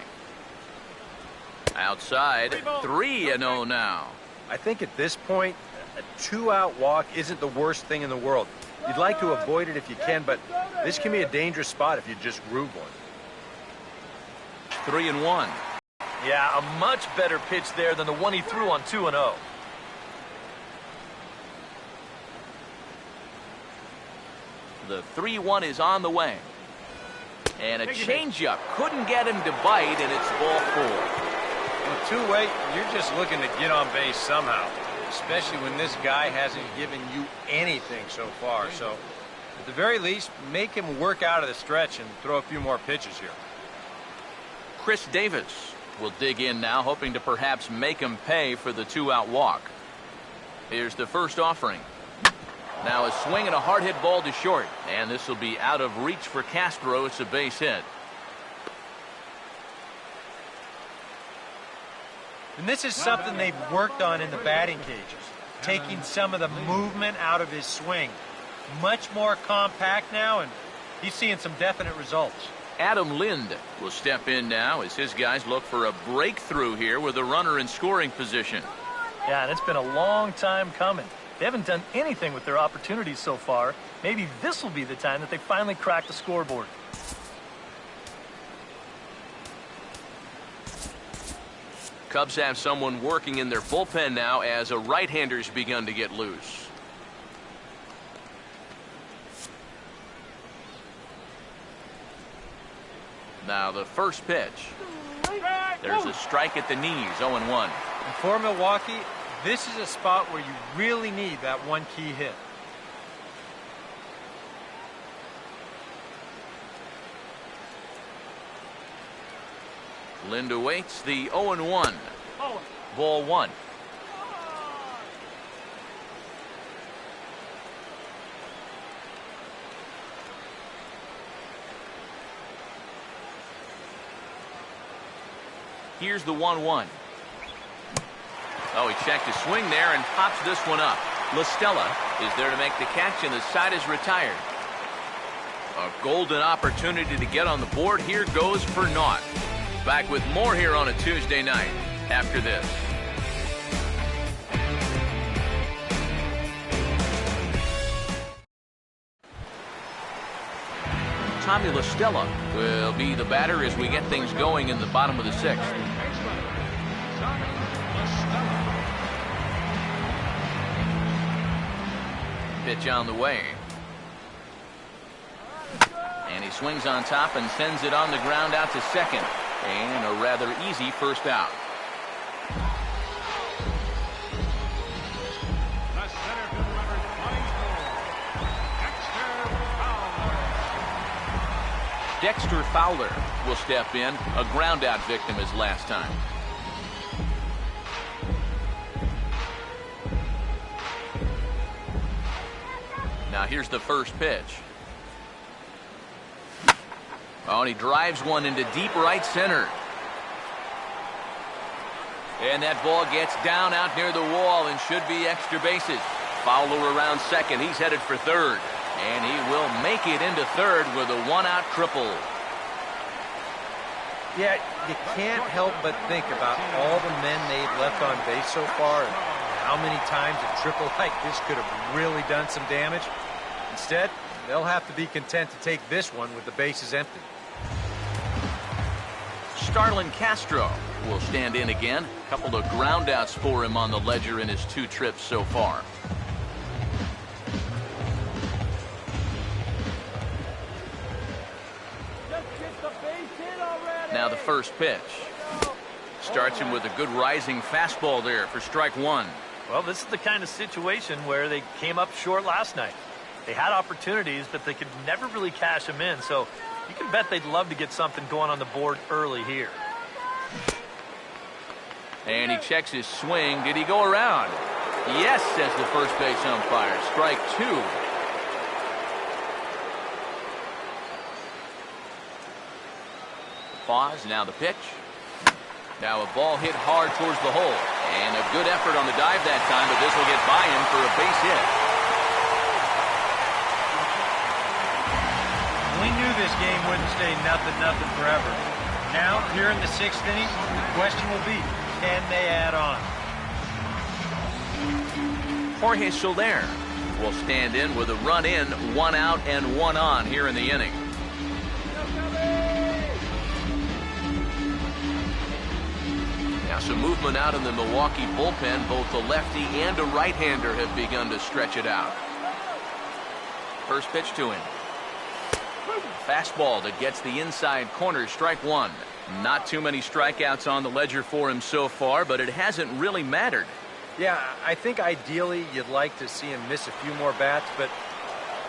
Outside, 3-0 now. I think at this point, a 2-out walk isn't the worst thing in the world. You'd like to avoid it if you can, but this can be a dangerous spot if you just groove one. 3-1. Yeah, a much better pitch there than the one he threw on 2-0. The 3-1 is on the way. And a changeup couldn't get him to bite, and it's ball 4. With two-way, you're just looking to get on base somehow, especially when this guy hasn't given you anything so far. So, at the very least, make him work out of the stretch and throw a few more pitches here. Chris Davis will dig in now, hoping to perhaps make him pay for the 2-out walk. Here's the first offering. Now a swing and a hard hit ball to short, and this will be out of reach for Castro. It's a base hit. And this is something they've worked on in the batting cages, taking some of the movement out of his swing. Much more compact now, and he's seeing some definite results. Adam Lind will step in now as his guys look for a breakthrough here with a runner in scoring position. Yeah, and it's been a long time coming. They haven't done anything with their opportunities so far. Maybe this will be the time that they finally crack the scoreboard. Cubs have someone working in their bullpen now as a right-hander's begun to get loose. Now the first pitch. There's a strike at the knees, 0-1. And for Milwaukee, this is a spot where you really need that one key hit. Lind awaits the 0-1. Ball 1. Here's the 1-1. Oh, he checked his swing there and pops this one up. LaStella is there to make the catch, and the side is retired. A golden opportunity to get on the board. Here goes for naught. Back with more here on a Tuesday night after this. Tommy LaStella will be the batter as we get things going in the bottom of the 6th. Pitch on the way. And he swings on top and sends it on the ground out to second. And a rather easy first out. Dexter Fowler will step in, a ground out victim as last time. Now here's the first pitch. Oh, and he drives one into deep right center. And that ball gets down out near the wall and should be extra bases. Fowler around second. He's headed for third. And he will make it into third with a one-out triple. Yeah, you can't help but think about all the men they've left on base so far and how many times a triple like this could have really done some damage. Instead, they'll have to be content to take this one with the bases empty. Starlin Castro will stand in again. A couple of ground outs for him on the ledger in his 2 trips so far. Now the first pitch. Starts him with a good rising fastball there for strike 1. Well, this is the kind of situation where they came up short last night. They had opportunities, but they could never really cash them in. So you can bet they'd love to get something going on the board early here. And he checks his swing. Did he go around? Yes, says the first base umpire. Strike 2. pause. Now the pitch. Now a ball hit hard towards the hole. And a good effort on the dive that time, but this will get by him for a base hit. We knew this game wouldn't stay nothing forever. Now, here in the 6th inning, the question will be, can they add on? Jorge Soler will stand in with a run in, 1 out and 1 on here in the inning. Now some movement out in the Milwaukee bullpen. Both the lefty and a right-hander have begun to stretch it out. First pitch to him. Fastball that gets the inside corner, strike 1. Not too many strikeouts on the ledger for him so far, but it hasn't really mattered. Yeah, I think ideally you'd like to see him miss a few more bats, but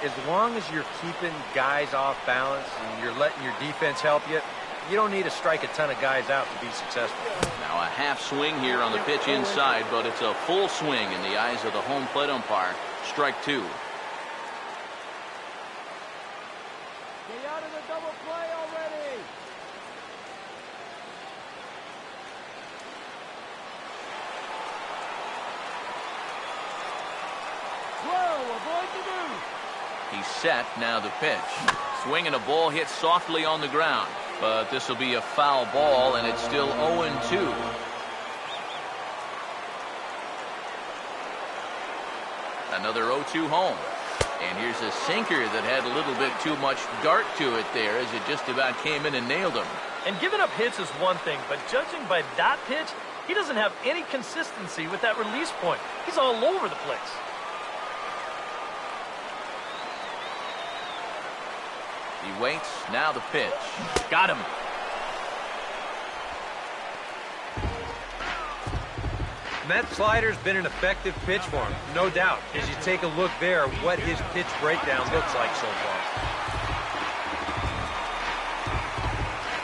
as long as you're keeping guys off balance and you're letting your defense help you, you don't need to strike a ton of guys out to be successful. Now a half swing here on the pitch inside, but it's a full swing in the eyes of the home plate umpire. Strike 2. Get out of the double play already. Whoa, avoid the move. He's set. Now the pitch. Swing and a ball hit softly on the ground. But this will be a foul ball, and it's still 0-2. Another 0-2 home. And here's a sinker that had a little bit too much dart to it there as it just about came in and nailed him. And giving up hits is one thing, but judging by that pitch, he doesn't have any consistency with that release point. He's all over the place. He waits. Now the pitch. Got him. And that slider's been an effective pitch for him, no doubt. As you take a look there, what his pitch breakdown looks like so far.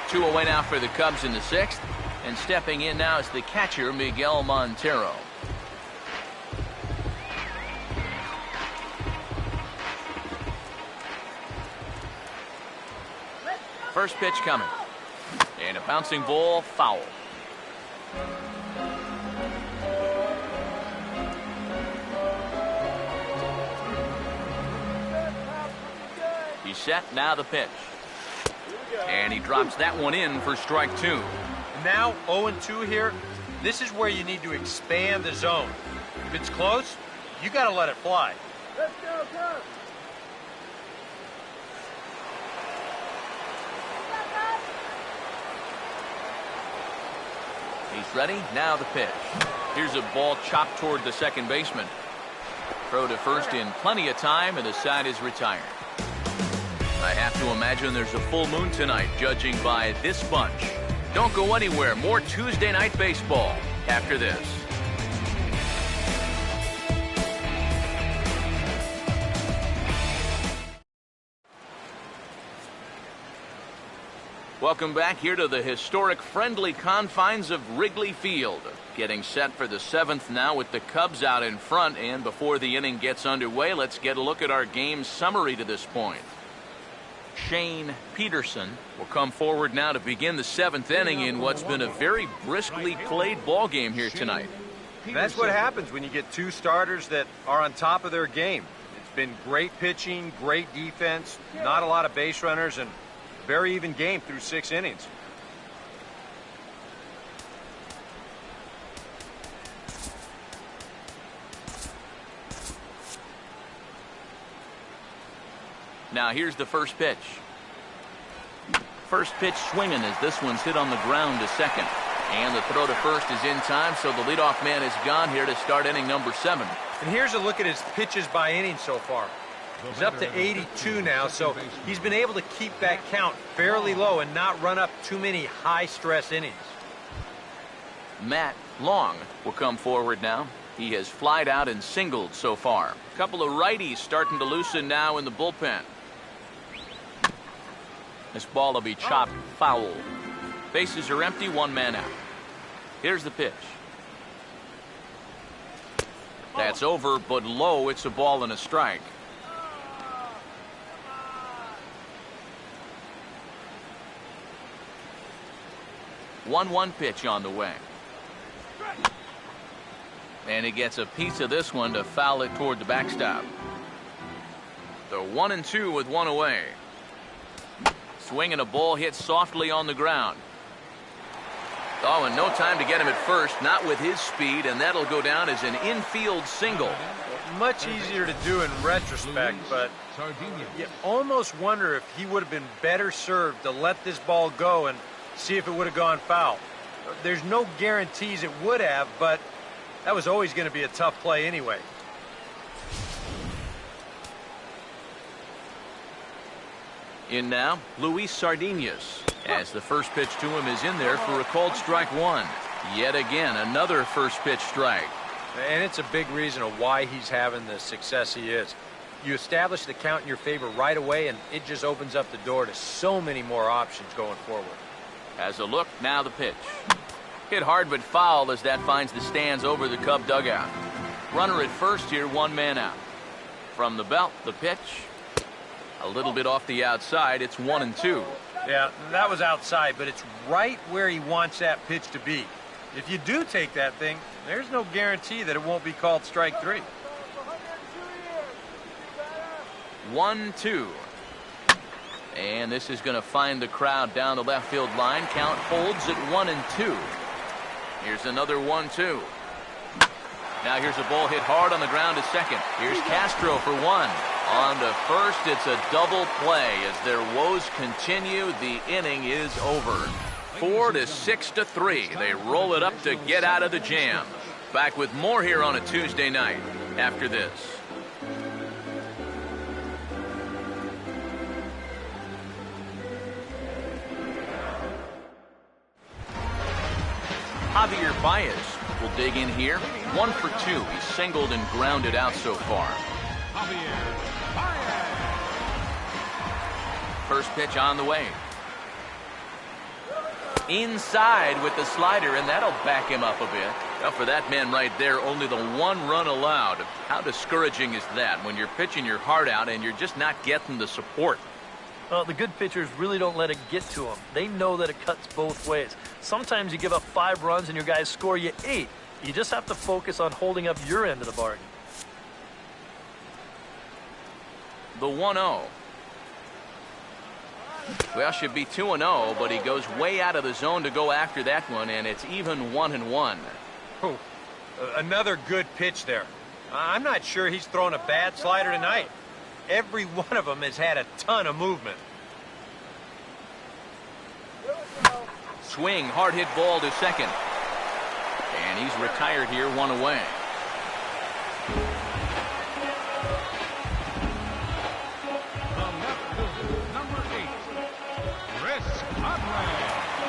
2 away now for the Cubs in the 6th. And stepping in now is the catcher, Miguel Montero. First pitch coming. And a bouncing ball, foul. He's set. Now the pitch. And he drops that one in for strike 2. Now 0-2 here. This is where you need to expand the zone. If it's close, you got to let it fly. Let's go, Cubs. He's ready. Now the pitch. Here's a ball chopped toward the second baseman. Throw to first in plenty of time, and the side is retired. I have to imagine there's a full moon tonight, judging by this bunch. Don't go anywhere. More Tuesday Night Baseball after this. Welcome back here to the historic friendly confines of Wrigley Field. Getting set for the 7th now with the Cubs out in front. And before the inning gets underway, let's get a look at our game summary to this point. Shane Peterson will come forward now to begin the 7th inning in what's been a very briskly played ball game here tonight. That's what happens when you get two starters that are on top of their game. It's been great pitching, great defense, not a lot of base runners, and very even game through 6 innings. Now here's the first pitch. First pitch swinging as this one's hit on the ground to second. And the throw to first is in time, so the leadoff man is gone here to start inning number 7. And here's a look at his pitches by inning so far. He's up to 82 now, so he's been able to keep that count fairly low and not run up too many high-stress innings. Matt Long will come forward now. He has flied out and singled so far. A couple of righties starting to loosen now in the bullpen. This ball will be chopped foul. Bases are empty, 1 man out. Here's the pitch. That's over, but low. It's a ball and a strike. 1-1 pitch on the way. And he gets a piece of this one to foul it toward the backstop. The 1-2 with one away. Swing and a ball hit softly on the ground. Oh, and no time to get him at first, not with his speed, and that'll go down as an infield single. Much easier to do in retrospect, but you almost wonder if he would have been better served to let this ball go and see if it would have gone foul. There's no guarantees it would have, but that was always going to be a tough play anyway. In now, Luis Sardinas, as the first pitch to him is in there for a called strike one. Yet again, another first pitch strike. And it's a big reason of why he's having the success he is. You establish the count in your favor right away, and it just opens up the door to so many more options going forward. As a look, now the pitch. Hit hard but foul as that finds the stands over the Cub dugout. Runner at first here, one man out. From the belt, the pitch. A little bit off the outside, it's 1-2. Yeah, that was outside, but it's right where he wants that pitch to be. If you do take that thing, there's no guarantee that it won't be called strike three. 1-2. And this is going to find the crowd down the left field line. Count holds at 1-2. Here's another 1-2. Now here's a ball hit hard on the ground to second. Here's Castro for one. On to first, it's a double play. As their woes continue, the inning is over. 4-6-3. They roll it up to get out of the jam. Back with more here on a Tuesday night after this. Javier Baez will dig in here. 1 for 2. He's singled and grounded out so far. First pitch on the way. Inside with the slider, and that'll back him up a bit. Now for that man right there, only the one run allowed. How discouraging is that when you're pitching your heart out and you're just not getting the support? Well, the good pitchers really don't let it get to them. They know that it cuts both ways. Sometimes you give up 5 runs and your guys score you 8. You just have to focus on holding up your end of the bargain. The 1-0. Well, should be 2-0, but he goes way out of the zone to go after that one, and it's even 1-1. Oh, another good pitch there. I'm not sure he's thrown a bad slider tonight. Every one of them has had a ton of movement. Swing, hard hit ball to second. And he's retired here, 1 away.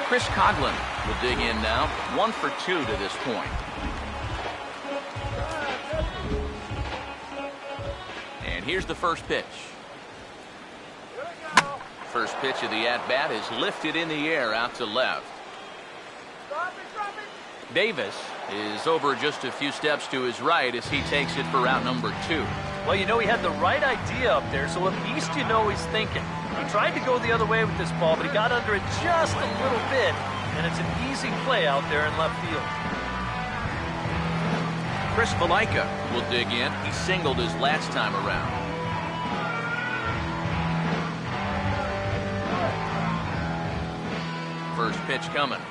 Chris Coghlan will dig in now. 1 for 2 to this point. And here's the first pitch. First pitch of the at-bat is lifted in the air out to left. Davis is over just a few steps to his right as he takes it for route number 2. Well, you know, he had the right idea up there, so at least you know he's thinking. He tried to go the other way with this ball, but he got under it just a little bit, and it's an easy play out there in left field. Chris Valaika will dig in. He singled his last time around. First pitch coming.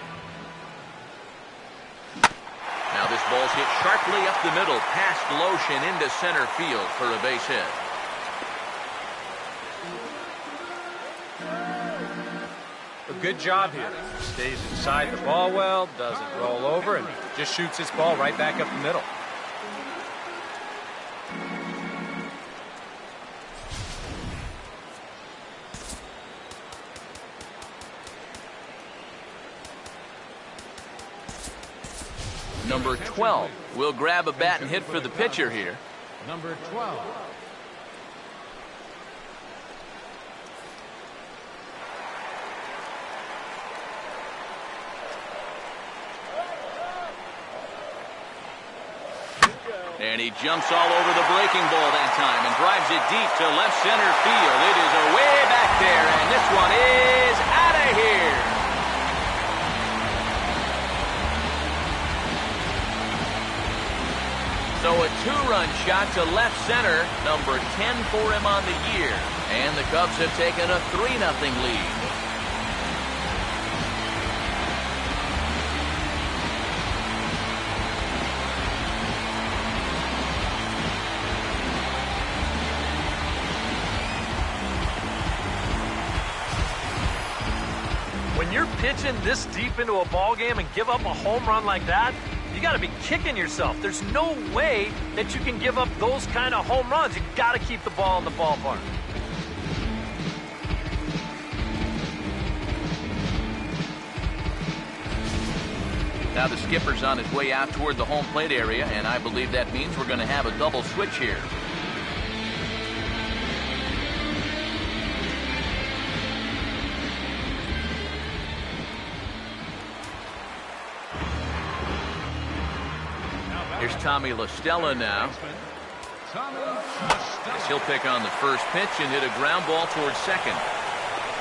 Now this ball's hit sharply up the middle, past Lotion into center field for a base hit. A good job here. Stays inside the ball well, doesn't roll over, and just shoots this ball right back up the middle. Number 12 will grab a bat and hit for the pitcher here. Number 12. And he jumps all over the breaking ball that time and drives it deep to left center field. It is away back there, and this one is out of here. So a two-run shot to left center, number 10 for him on the year. And the Cubs have taken a 3-0 lead. When you're pitching this deep into a ball game and give up a home run like that, you got to be kicking yourself. There's no way that you can give up those kind of home runs. You got to keep the ball in the ballpark. Now the skipper's on his way out toward the home plate area, and I believe that means we're going to have a double switch here. Here's Tommy La Stella now. As he'll pick on the first pitch and hit a ground ball towards second.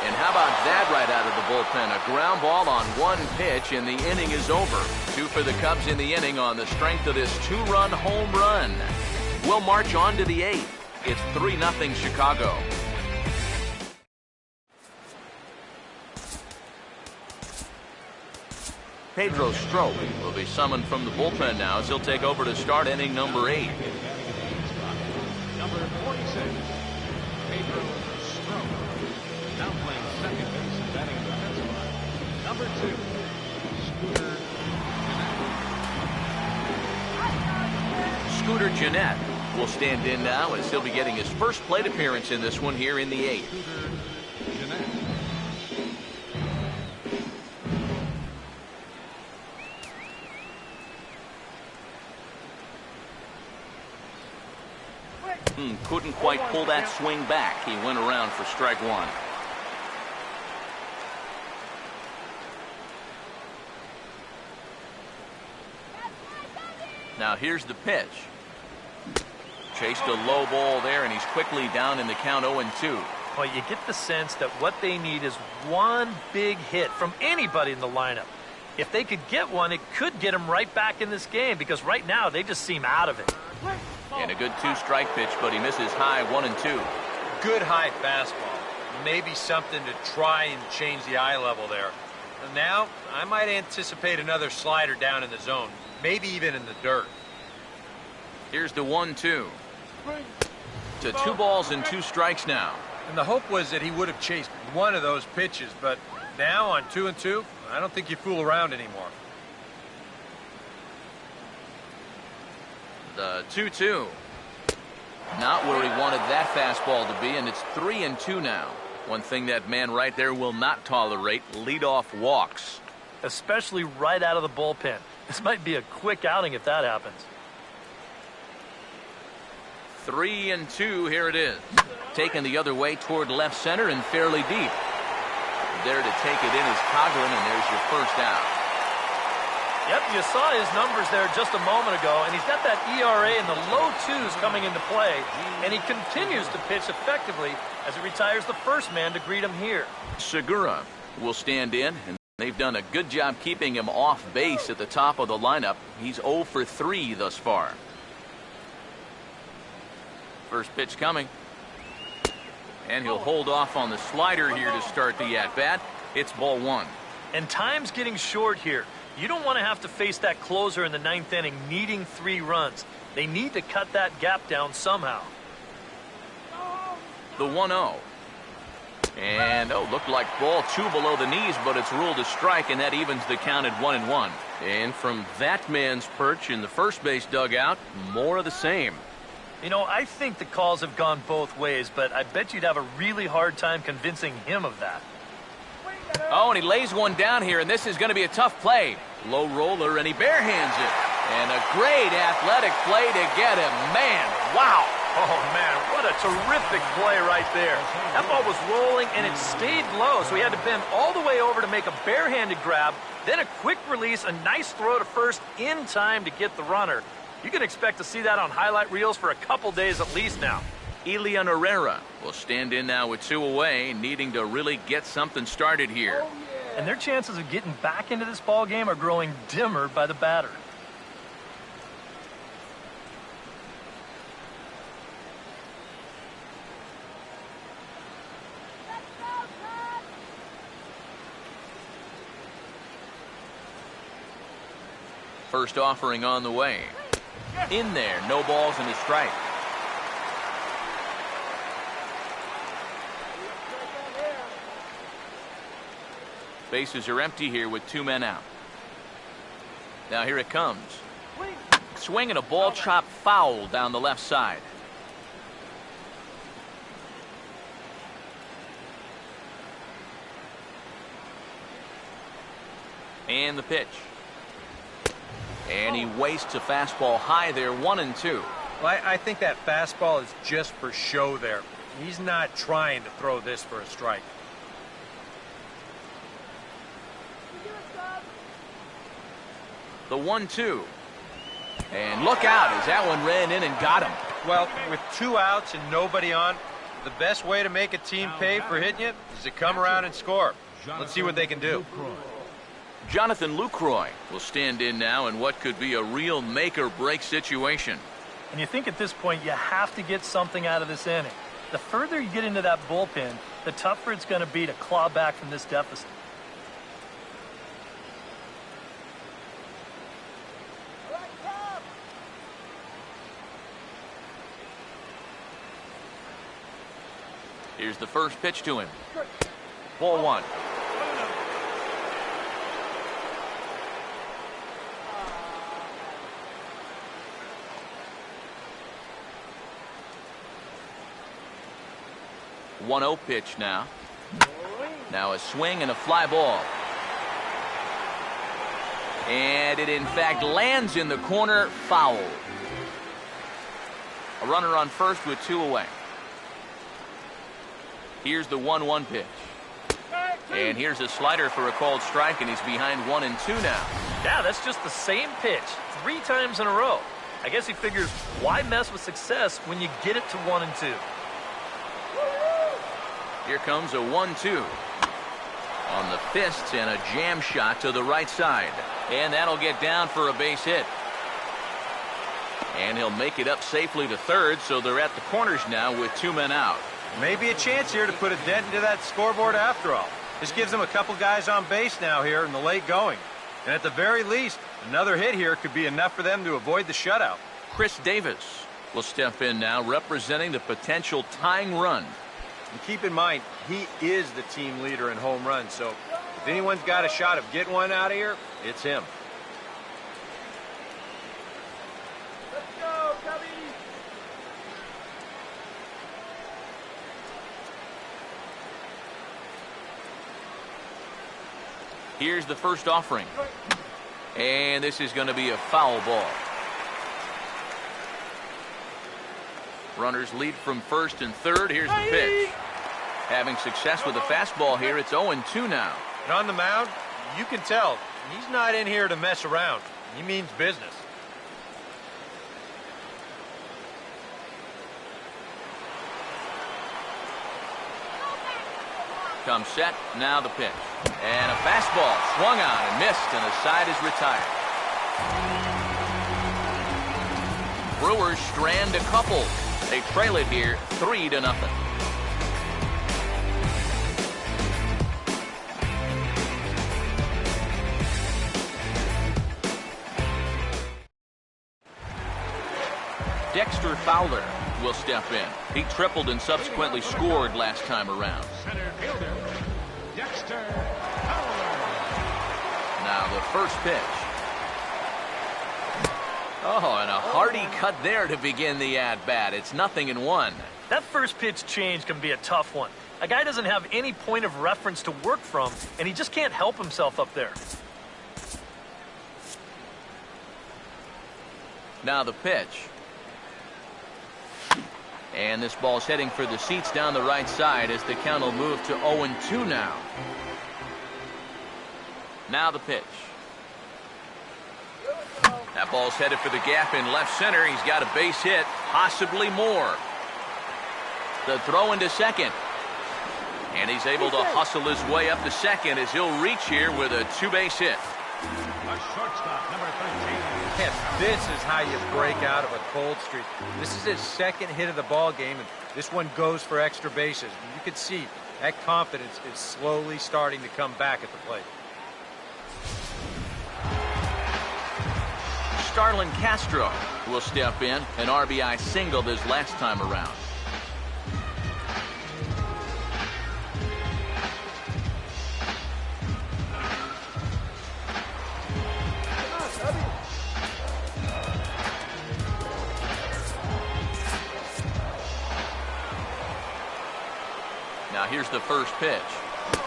And how about that right out of the bullpen? A ground ball on one pitch, and the inning is over. 2 for the Cubs in the inning on the strength of this 2-run home run. We'll march on to the 8th. It's 3-0 Chicago. Pedro Strop will be summoned from the bullpen now as he'll take over to start inning number 8. Number 46, Pedro Strop. Now playing second base and batting defensive line. Number 2, Scooter Gennett. Scooter Gennett will stand in now as he'll be getting his first plate appearance in this one here in the 8th. Scooter Gennett. Couldn't quite pull that swing back. He went around for strike 1. Now here's the pitch. Chased a low ball there, and he's quickly down in the count 0-2. Well, you get the sense that what they need is one big hit from anybody in the lineup. If they could get one, it could get them right back in this game, because right now they just seem out of it. And a good 2-strike pitch, but he misses high 1-2. Good high fastball. Maybe something to try and change the eye level there. And now, I might anticipate another slider down in the zone. Maybe even in the dirt. Here's the 1-2. To 2 balls and 2 strikes now. And the hope was that he would have chased one of those pitches, but now on 2-2, I don't think you fool around anymore. The 2-2. Not where he wanted that fastball to be, and it's 3-2 now. One thing that man right there will not tolerate, leadoff walks. Especially right out of the bullpen. This might be a quick outing if that happens. 3-2, here it is. Taken the other way toward left center and fairly deep. There to take it in is Coghlan, and there's your first out. Yep, you saw his numbers there just a moment ago, and he's got that ERA in the low 2s coming into play, and he continues to pitch effectively as he retires the first man to greet him here. Segura will stand in, and they've done a good job keeping him off base at the top of the lineup. He's 0 for 3 thus far. First pitch coming. And he'll hold off on the slider here to start the at-bat. It's ball 1. And time's getting short here. You don't want to have to face that closer in the 9th inning needing 3 runs. They need to cut that gap down somehow. The 1-0. And, looked like ball 2 below the knees, but it's ruled a strike, and that evens the count at 1-1. And from that man's perch in the first base dugout, more of the same. You know, I think the calls have gone both ways, but I bet you'd have a really hard time convincing him of that. Oh, and he lays one down here, and this is going to be a tough play. Low roller, and he barehands it. And a great athletic play to get him. Man, wow. Oh, man, what a terrific play right there. That ball was rolling, and it stayed low, so he had to bend all the way over to make a barehanded grab, then a quick release, a nice throw to first in time to get the runner. You can expect to see that on highlight reels for a couple days at least now. Elian Herrera will stand in now with 2 away, needing to really get something started here. And their chances of getting back into this ball game are growing dimmer by the batter. first offering on the way. In there, no balls and a strike. Bases are empty here with 2 men out. Now here it comes. Swing and a ball chopped foul down the left side. And the pitch. And he wastes a fastball high there, 1-2. Well, I think that fastball is just for show there. He's not trying to throw this for a strike. The 1-2. And look out as that one ran in and got him. Well, with 2 outs and nobody on, the best way to make a team pay for hitting you is to come around and score. Let's see what they can do. Jonathan Lucroy will stand in now in what could be a real make-or-break situation. And you think at this point you have to get something out of this inning. The further you get into that bullpen, the tougher it's going to be to claw back from this deficit. Here's the first pitch to him. Ball 1. One-0 pitch now. Now a swing and a fly ball. And it in fact lands in the corner, foul. A runner on first with 2 away. Here's the 1-1 pitch. And here's a slider for a called strike, and he's behind 1-2 now. Yeah, that's just the same pitch 3 times in a row. I guess he figures, why mess with success when you get it to 1-2? Here comes a 1-2. On the fists and a jam shot to the right side. And that'll get down for a base hit. And he'll make it up safely to third, so they're at the corners now with 2 men out. Maybe a chance here to put a dent into that scoreboard after all. This gives them a couple guys on base now here in the late going. And at the very least, another hit here could be enough for them to avoid the shutout. Chris Davis will step in now, representing the potential tying run. And keep in mind, he is the team leader in home runs, so if anyone's got a shot of getting one out of here, it's him. Let's go, Cubby! Here's the first offering. And this is going to be a foul ball. Runners lead from first and third. Here's the pitch. Having success with the fastball here, it's 0-2 now. And on the mound, you can tell he's not in here to mess around. He means business. Comes set, now the pitch. And a fastball swung on and missed, and the side is retired. Brewers strand a couple. They trail it here 3-0. Dexter Fowler will step in. He tripled and subsequently scored last time around. Center fielder, Dexter Fowler. Now the first pitch. Oh, and a hearty cut there to begin the at-bat. It's 0-1. That first pitch change can be a tough one. A guy doesn't have any point of reference to work from, and he just can't help himself up there. Now the pitch. And this ball's heading for the seats down the right side as the count will move to 0-2 now. Now the pitch. That ball's headed for the gap in left center. He's got a base hit, possibly more. The throw into second. And he's able to hustle his way up to second as he'll reach here with a 2-base hit. A shortstop, number 13. And this is how you break out of a cold streak. This is his second hit of the ball game, and this one goes for extra bases. You can see that confidence is slowly starting to come back at the plate. Starlin Castro, who will step in. An RBI single this last time around. Now here's the first pitch.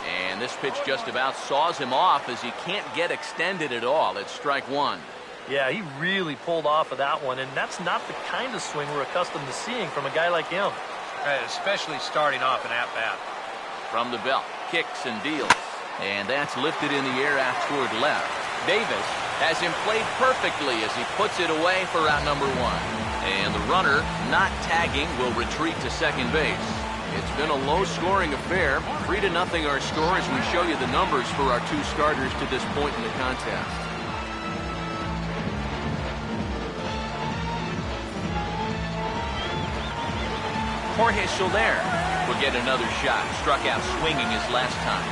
And this pitch just about saws him off as he can't get extended at all. It's strike one. Yeah, he really pulled off of that one, and that's not the kind of swing we're accustomed to seeing from a guy like him. Especially starting off an at-bat. From the belt, kicks and deals. And that's lifted in the air out toward left. Davis has him played perfectly as he puts it away for out number one. And the runner, not tagging, will retreat to second base. It's been a low-scoring affair. 3-0 our score as we show you the numbers for our two starters to this point in the contest. Jorge Soler will get another shot. Struck out swinging his last time.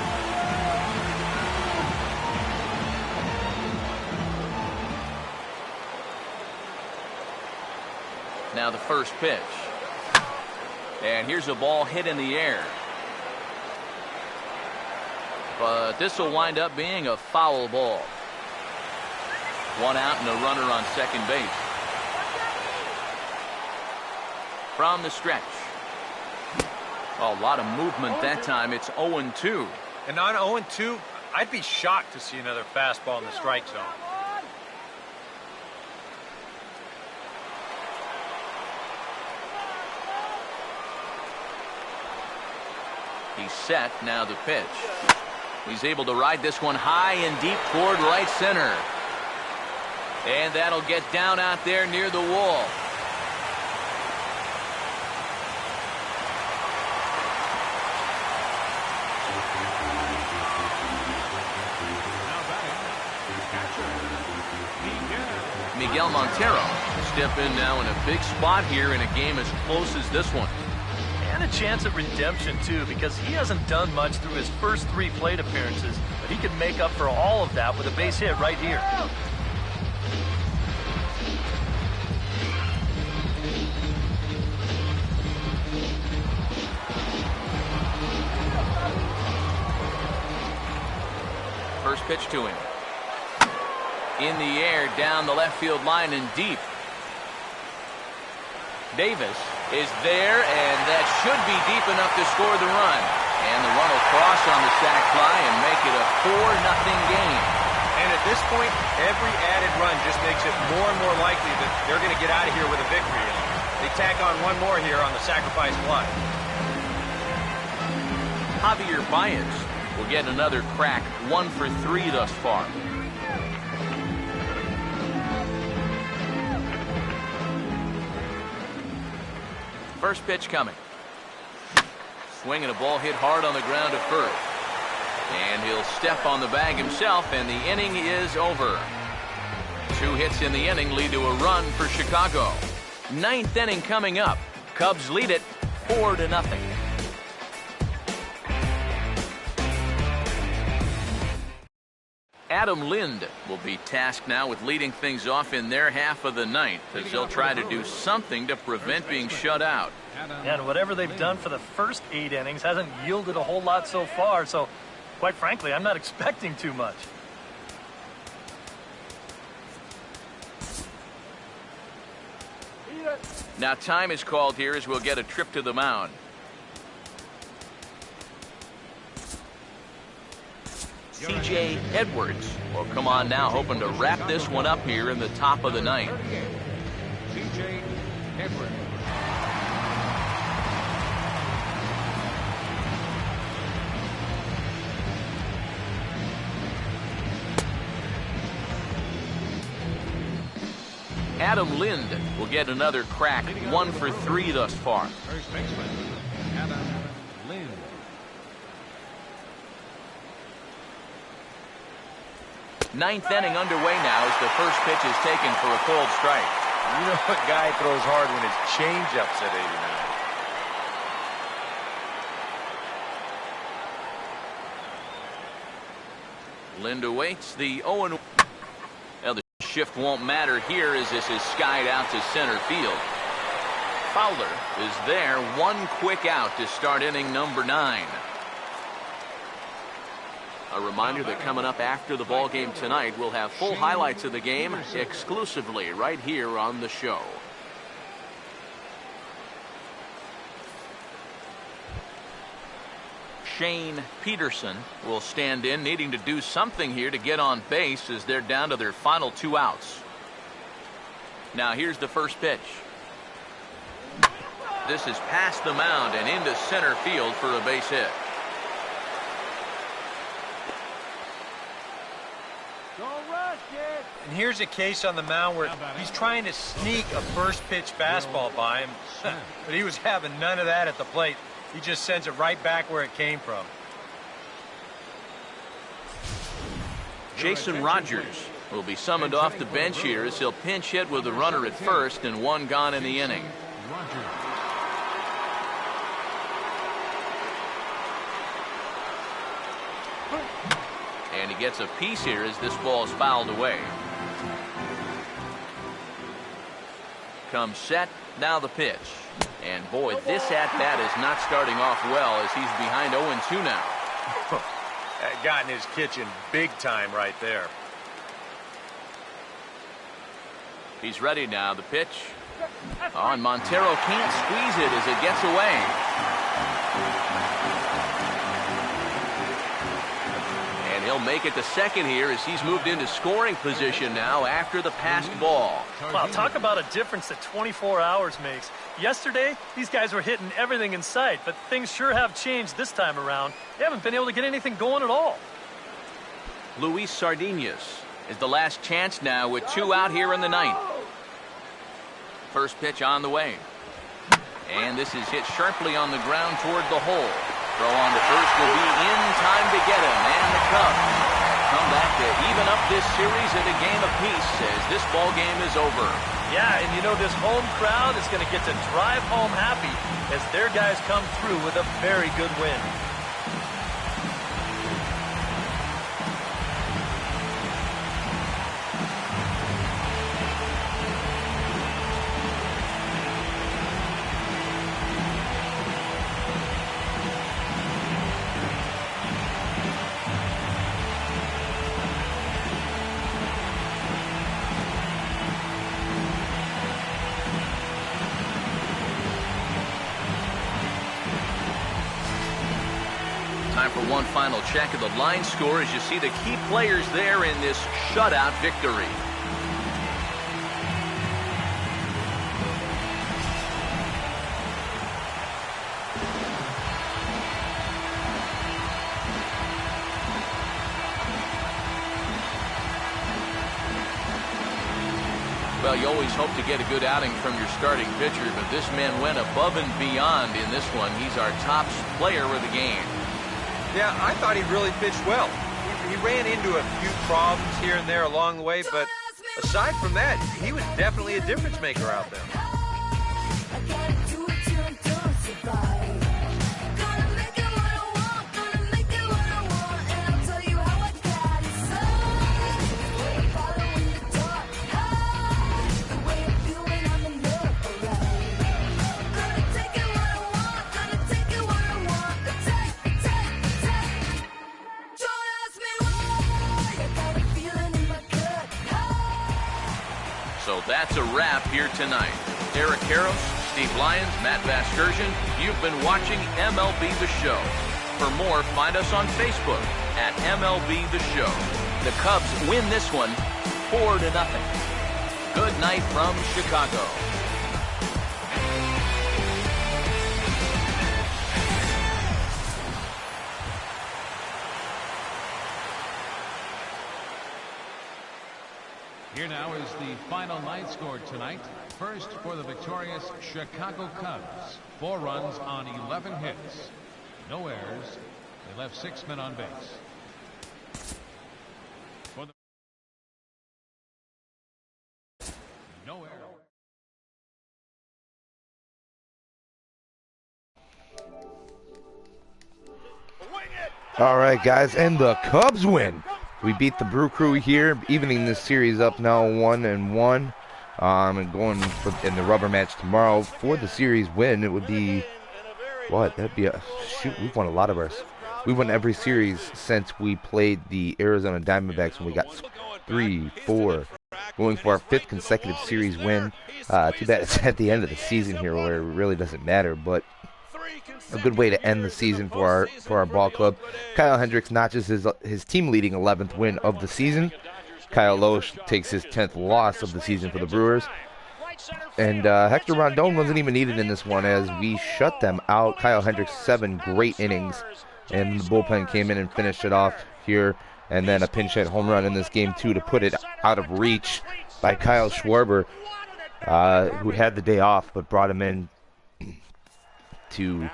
Now the first pitch. And here's a ball hit in the air. But this will wind up being a foul ball. One out and a runner on second base. From the stretch. A lot of movement that time. It's 0-2. And on 0-2, I'd be shocked to see another fastball in the strike zone. He's set. Now the pitch. He's able to ride this one high and deep toward right center. And that'll get down out there near the wall. Miguel Montero step in now in a big spot here in a game as close as this one. And a chance at redemption, too, because he hasn't done much through his first 3 plate appearances, but he can make up for all of that with a base hit right here. First pitch to him. In the air, down the left field line and deep. Davis is there, and that should be deep enough to score the run. And the run will cross on the sac fly and make it a 4-0 game. And at this point, every added run just makes it more and more likely that they're going to get out of here with a victory. They tack on one more here on the sacrifice fly. Javier Baez will get another crack, 1 for 3 thus far. First pitch coming. Swinging a ball hit hard on the ground to first. And he'll step on the bag himself, and the inning is over. 2 hits in the inning lead to a run for Chicago. 9th inning coming up. Cubs lead it 4-0. Adam Lind will be tasked now with leading things off in their half of the ninth as they'll try to do something to prevent being shut out. And whatever they've done for the first 8 innings hasn't yielded a whole lot so far, so quite frankly, I'm not expecting too much. Now time is called here as we'll get a trip to the mound. C.J. Edwards will come on now, hoping to wrap this one up here in the top of the ninth. C.J. Edwards. Adam Lind will get another crack, 1 for 3 thus far. First baseman, Adam Lind. Ninth inning underway now as the first pitch is taken for a cold strike. You know what guy throws hard when his changeup's at 89? Lind awaits the 0-1. Shift won't matter here as this is skied out to center field. Fowler is there, one quick out to start inning number 9. A reminder that coming up after the ball game tonight, we'll have full highlights of the game exclusively right here on the show. Shane Peterson will stand in, needing to do something here to get on base as they're down to their final 2 outs. Now here's the first pitch. This is past the mound and into center field for a base hit. And here's a case on the mound where he's trying to sneak a first pitch fastball by him, but he was having none of that at the plate. He just sends it right back where it came from. Jason Rogers will be summoned off the bench here as he'll pinch hit with a runner at first and 1 gone in the inning. And he gets a piece here as this ball is fouled away. Comes set, now the pitch. And boy, this at-bat is not starting off well as he's behind 0-2 now. That got in his kitchen big time right there. He's ready now, the pitch. Oh, and Montero can't squeeze it as it gets away. And he'll make it to second here as he's moved into scoring position now after the passed ball. Wow, talk about a difference that 24 hours makes. Yesterday, these guys were hitting everything in sight, but things sure have changed this time around. They haven't been able to get anything going at all. Luis Sardinas is the last chance now with 2 out here in the 9th. First pitch on the way. And this is hit sharply on the ground toward the hole. Throw on to first will be in time to get him. And the Cubs come back to even up this series at a game apiece as this ball game is over. Yeah, and you know this home crowd is going to get to drive home happy as their guys come through with a very good win. Time for one final check of the line score as you see the key players there in this shutout victory. Well, you always hope to get a good outing from your starting pitcher, but this man went above and beyond in this one. He's our top player of the game. Yeah, I thought he really pitched well. He ran into a few problems here and there along the way, but aside from that, he was definitely a difference maker out there. So that's a wrap here tonight. Eric Harris, Steve Lyons, Matt Vasgersian, you've been watching MLB The Show. For more, find us on Facebook at MLB The Show. The Cubs win this one 4-0. Good night from Chicago. Here now is the final night score tonight. First for the victorious Chicago Cubs. 4 runs on 11 hits. No errors. They left 6 men on base. For the no error. All right, guys, and the Cubs win We beat the Brew Crew here, evening this series up now 1-1. And going in the rubber match tomorrow for the series win. It would be what? That'd be we've won a lot of ours. We won every series since we played the Arizona Diamondbacks when we got 3, 4, going for our 5th consecutive series win. Too bad it's at the end of the season here where it really doesn't matter, but a good way to end the season for our ball club. Kyle Hendricks notches his team leading 11th win of the season. Kyle Loesch takes his 10th loss of the season for the Brewers. And Hector Rondon wasn't even needed in this one as we shut them out. Kyle Hendricks, 7 great innings. And the bullpen came in and finished it off here. And then a pinch hit home run in this game, too, to put it out of reach by Kyle Schwarber, who had the day off but brought him in to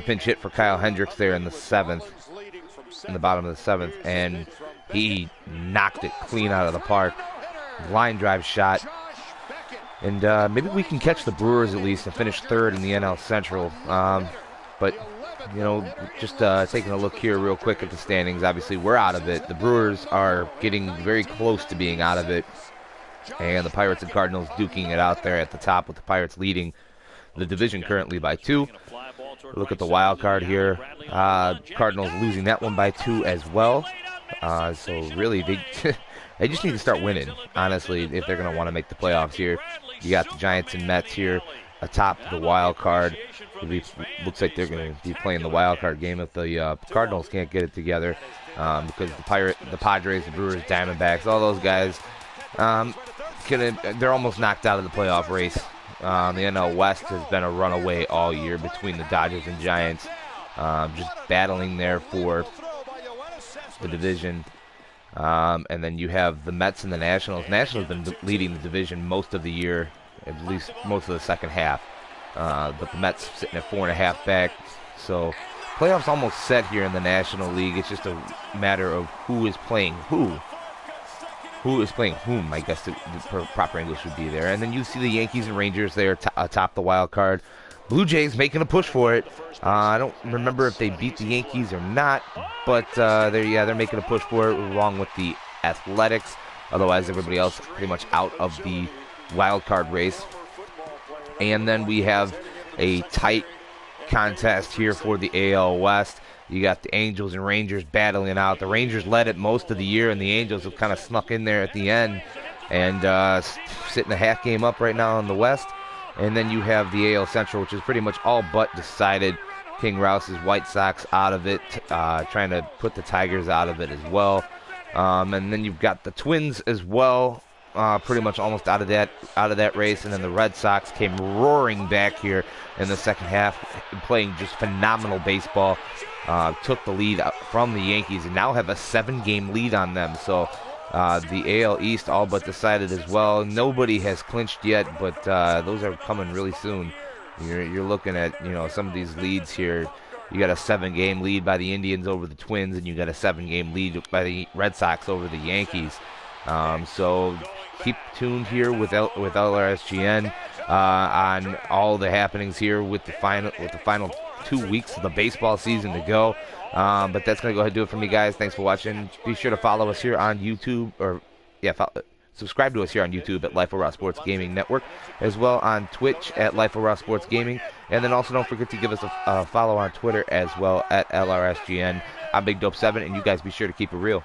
pinch hit for Kyle Hendricks there in the 7th, in the bottom of the 7th. And he knocked it clean out of the park. Line drive shot. And maybe we can catch the Brewers at least and finish 3rd in the NL Central. But, you know, just taking a look here real quick at the standings. Obviously, we're out of it. The Brewers are getting very close to being out of it. And the Pirates and Cardinals duking it out there at the top, with the Pirates leading the division currently by 2. Look at the wild card here. Cardinals losing that one by 2 as well. So really, they just need to start winning, honestly, if they're going to want to make the playoffs here. You got the Giants and Mets here atop the wild card. Looks like they're going to be playing the wild card game if the Cardinals can't get it together, because the Padres, the Brewers, Diamondbacks, all those guys, they're almost knocked out of the playoff race. The NL West has been a runaway all year between the Dodgers and Giants, just battling there for the division. And then you have the Mets and the Nationals. Nationals have been leading the division most of the year, at least most of the second half. But the Mets sitting at 4.5 back. So playoffs almost set here in the National League. It's just a matter of who is playing who. Who is playing whom, I guess the proper English would be there. And then you see the Yankees and Rangers there atop the wild card. Blue Jays making a push for it. I don't remember if they beat the Yankees or not, but they're making a push for it along with the Athletics. Otherwise, everybody else pretty much out of the wild card race. And then we have a tight contest here for the AL West. You got the Angels and Rangers battling out. The Rangers led it most of the year, and the Angels have kind of snuck in there at the end and sitting a half game up right now in the West. And then you have the AL Central, which is pretty much all but decided. King Rouse's White Sox out of it, trying to put the Tigers out of it as well. And then you've got the Twins as well, pretty much almost out of that race. And then the Red Sox came roaring back here in the second half, playing just phenomenal baseball. Took the lead from the Yankees and now have a 7-game lead on them. So the AL East all but decided as well. Nobody has clinched yet, but those are coming really soon. You're looking at some of these leads here. You got a 7-game lead by the Indians over the Twins, and you got a 7-game lead by the Red Sox over the Yankees. So keep tuned here with LRSGN on all the happenings here with the final 2 weeks of the baseball season to go. But that's going to go ahead and do it for me, guys. Thanks for watching. Be sure to follow us here on YouTube, subscribe to us here on YouTube at Life of Raw Sports Gaming Network, as well on Twitch at Life of Raw Sports Gaming. And then also don't forget to give us a follow on Twitter as well at LRSGN. I'm Big Dope 7, and you guys be sure to keep it real.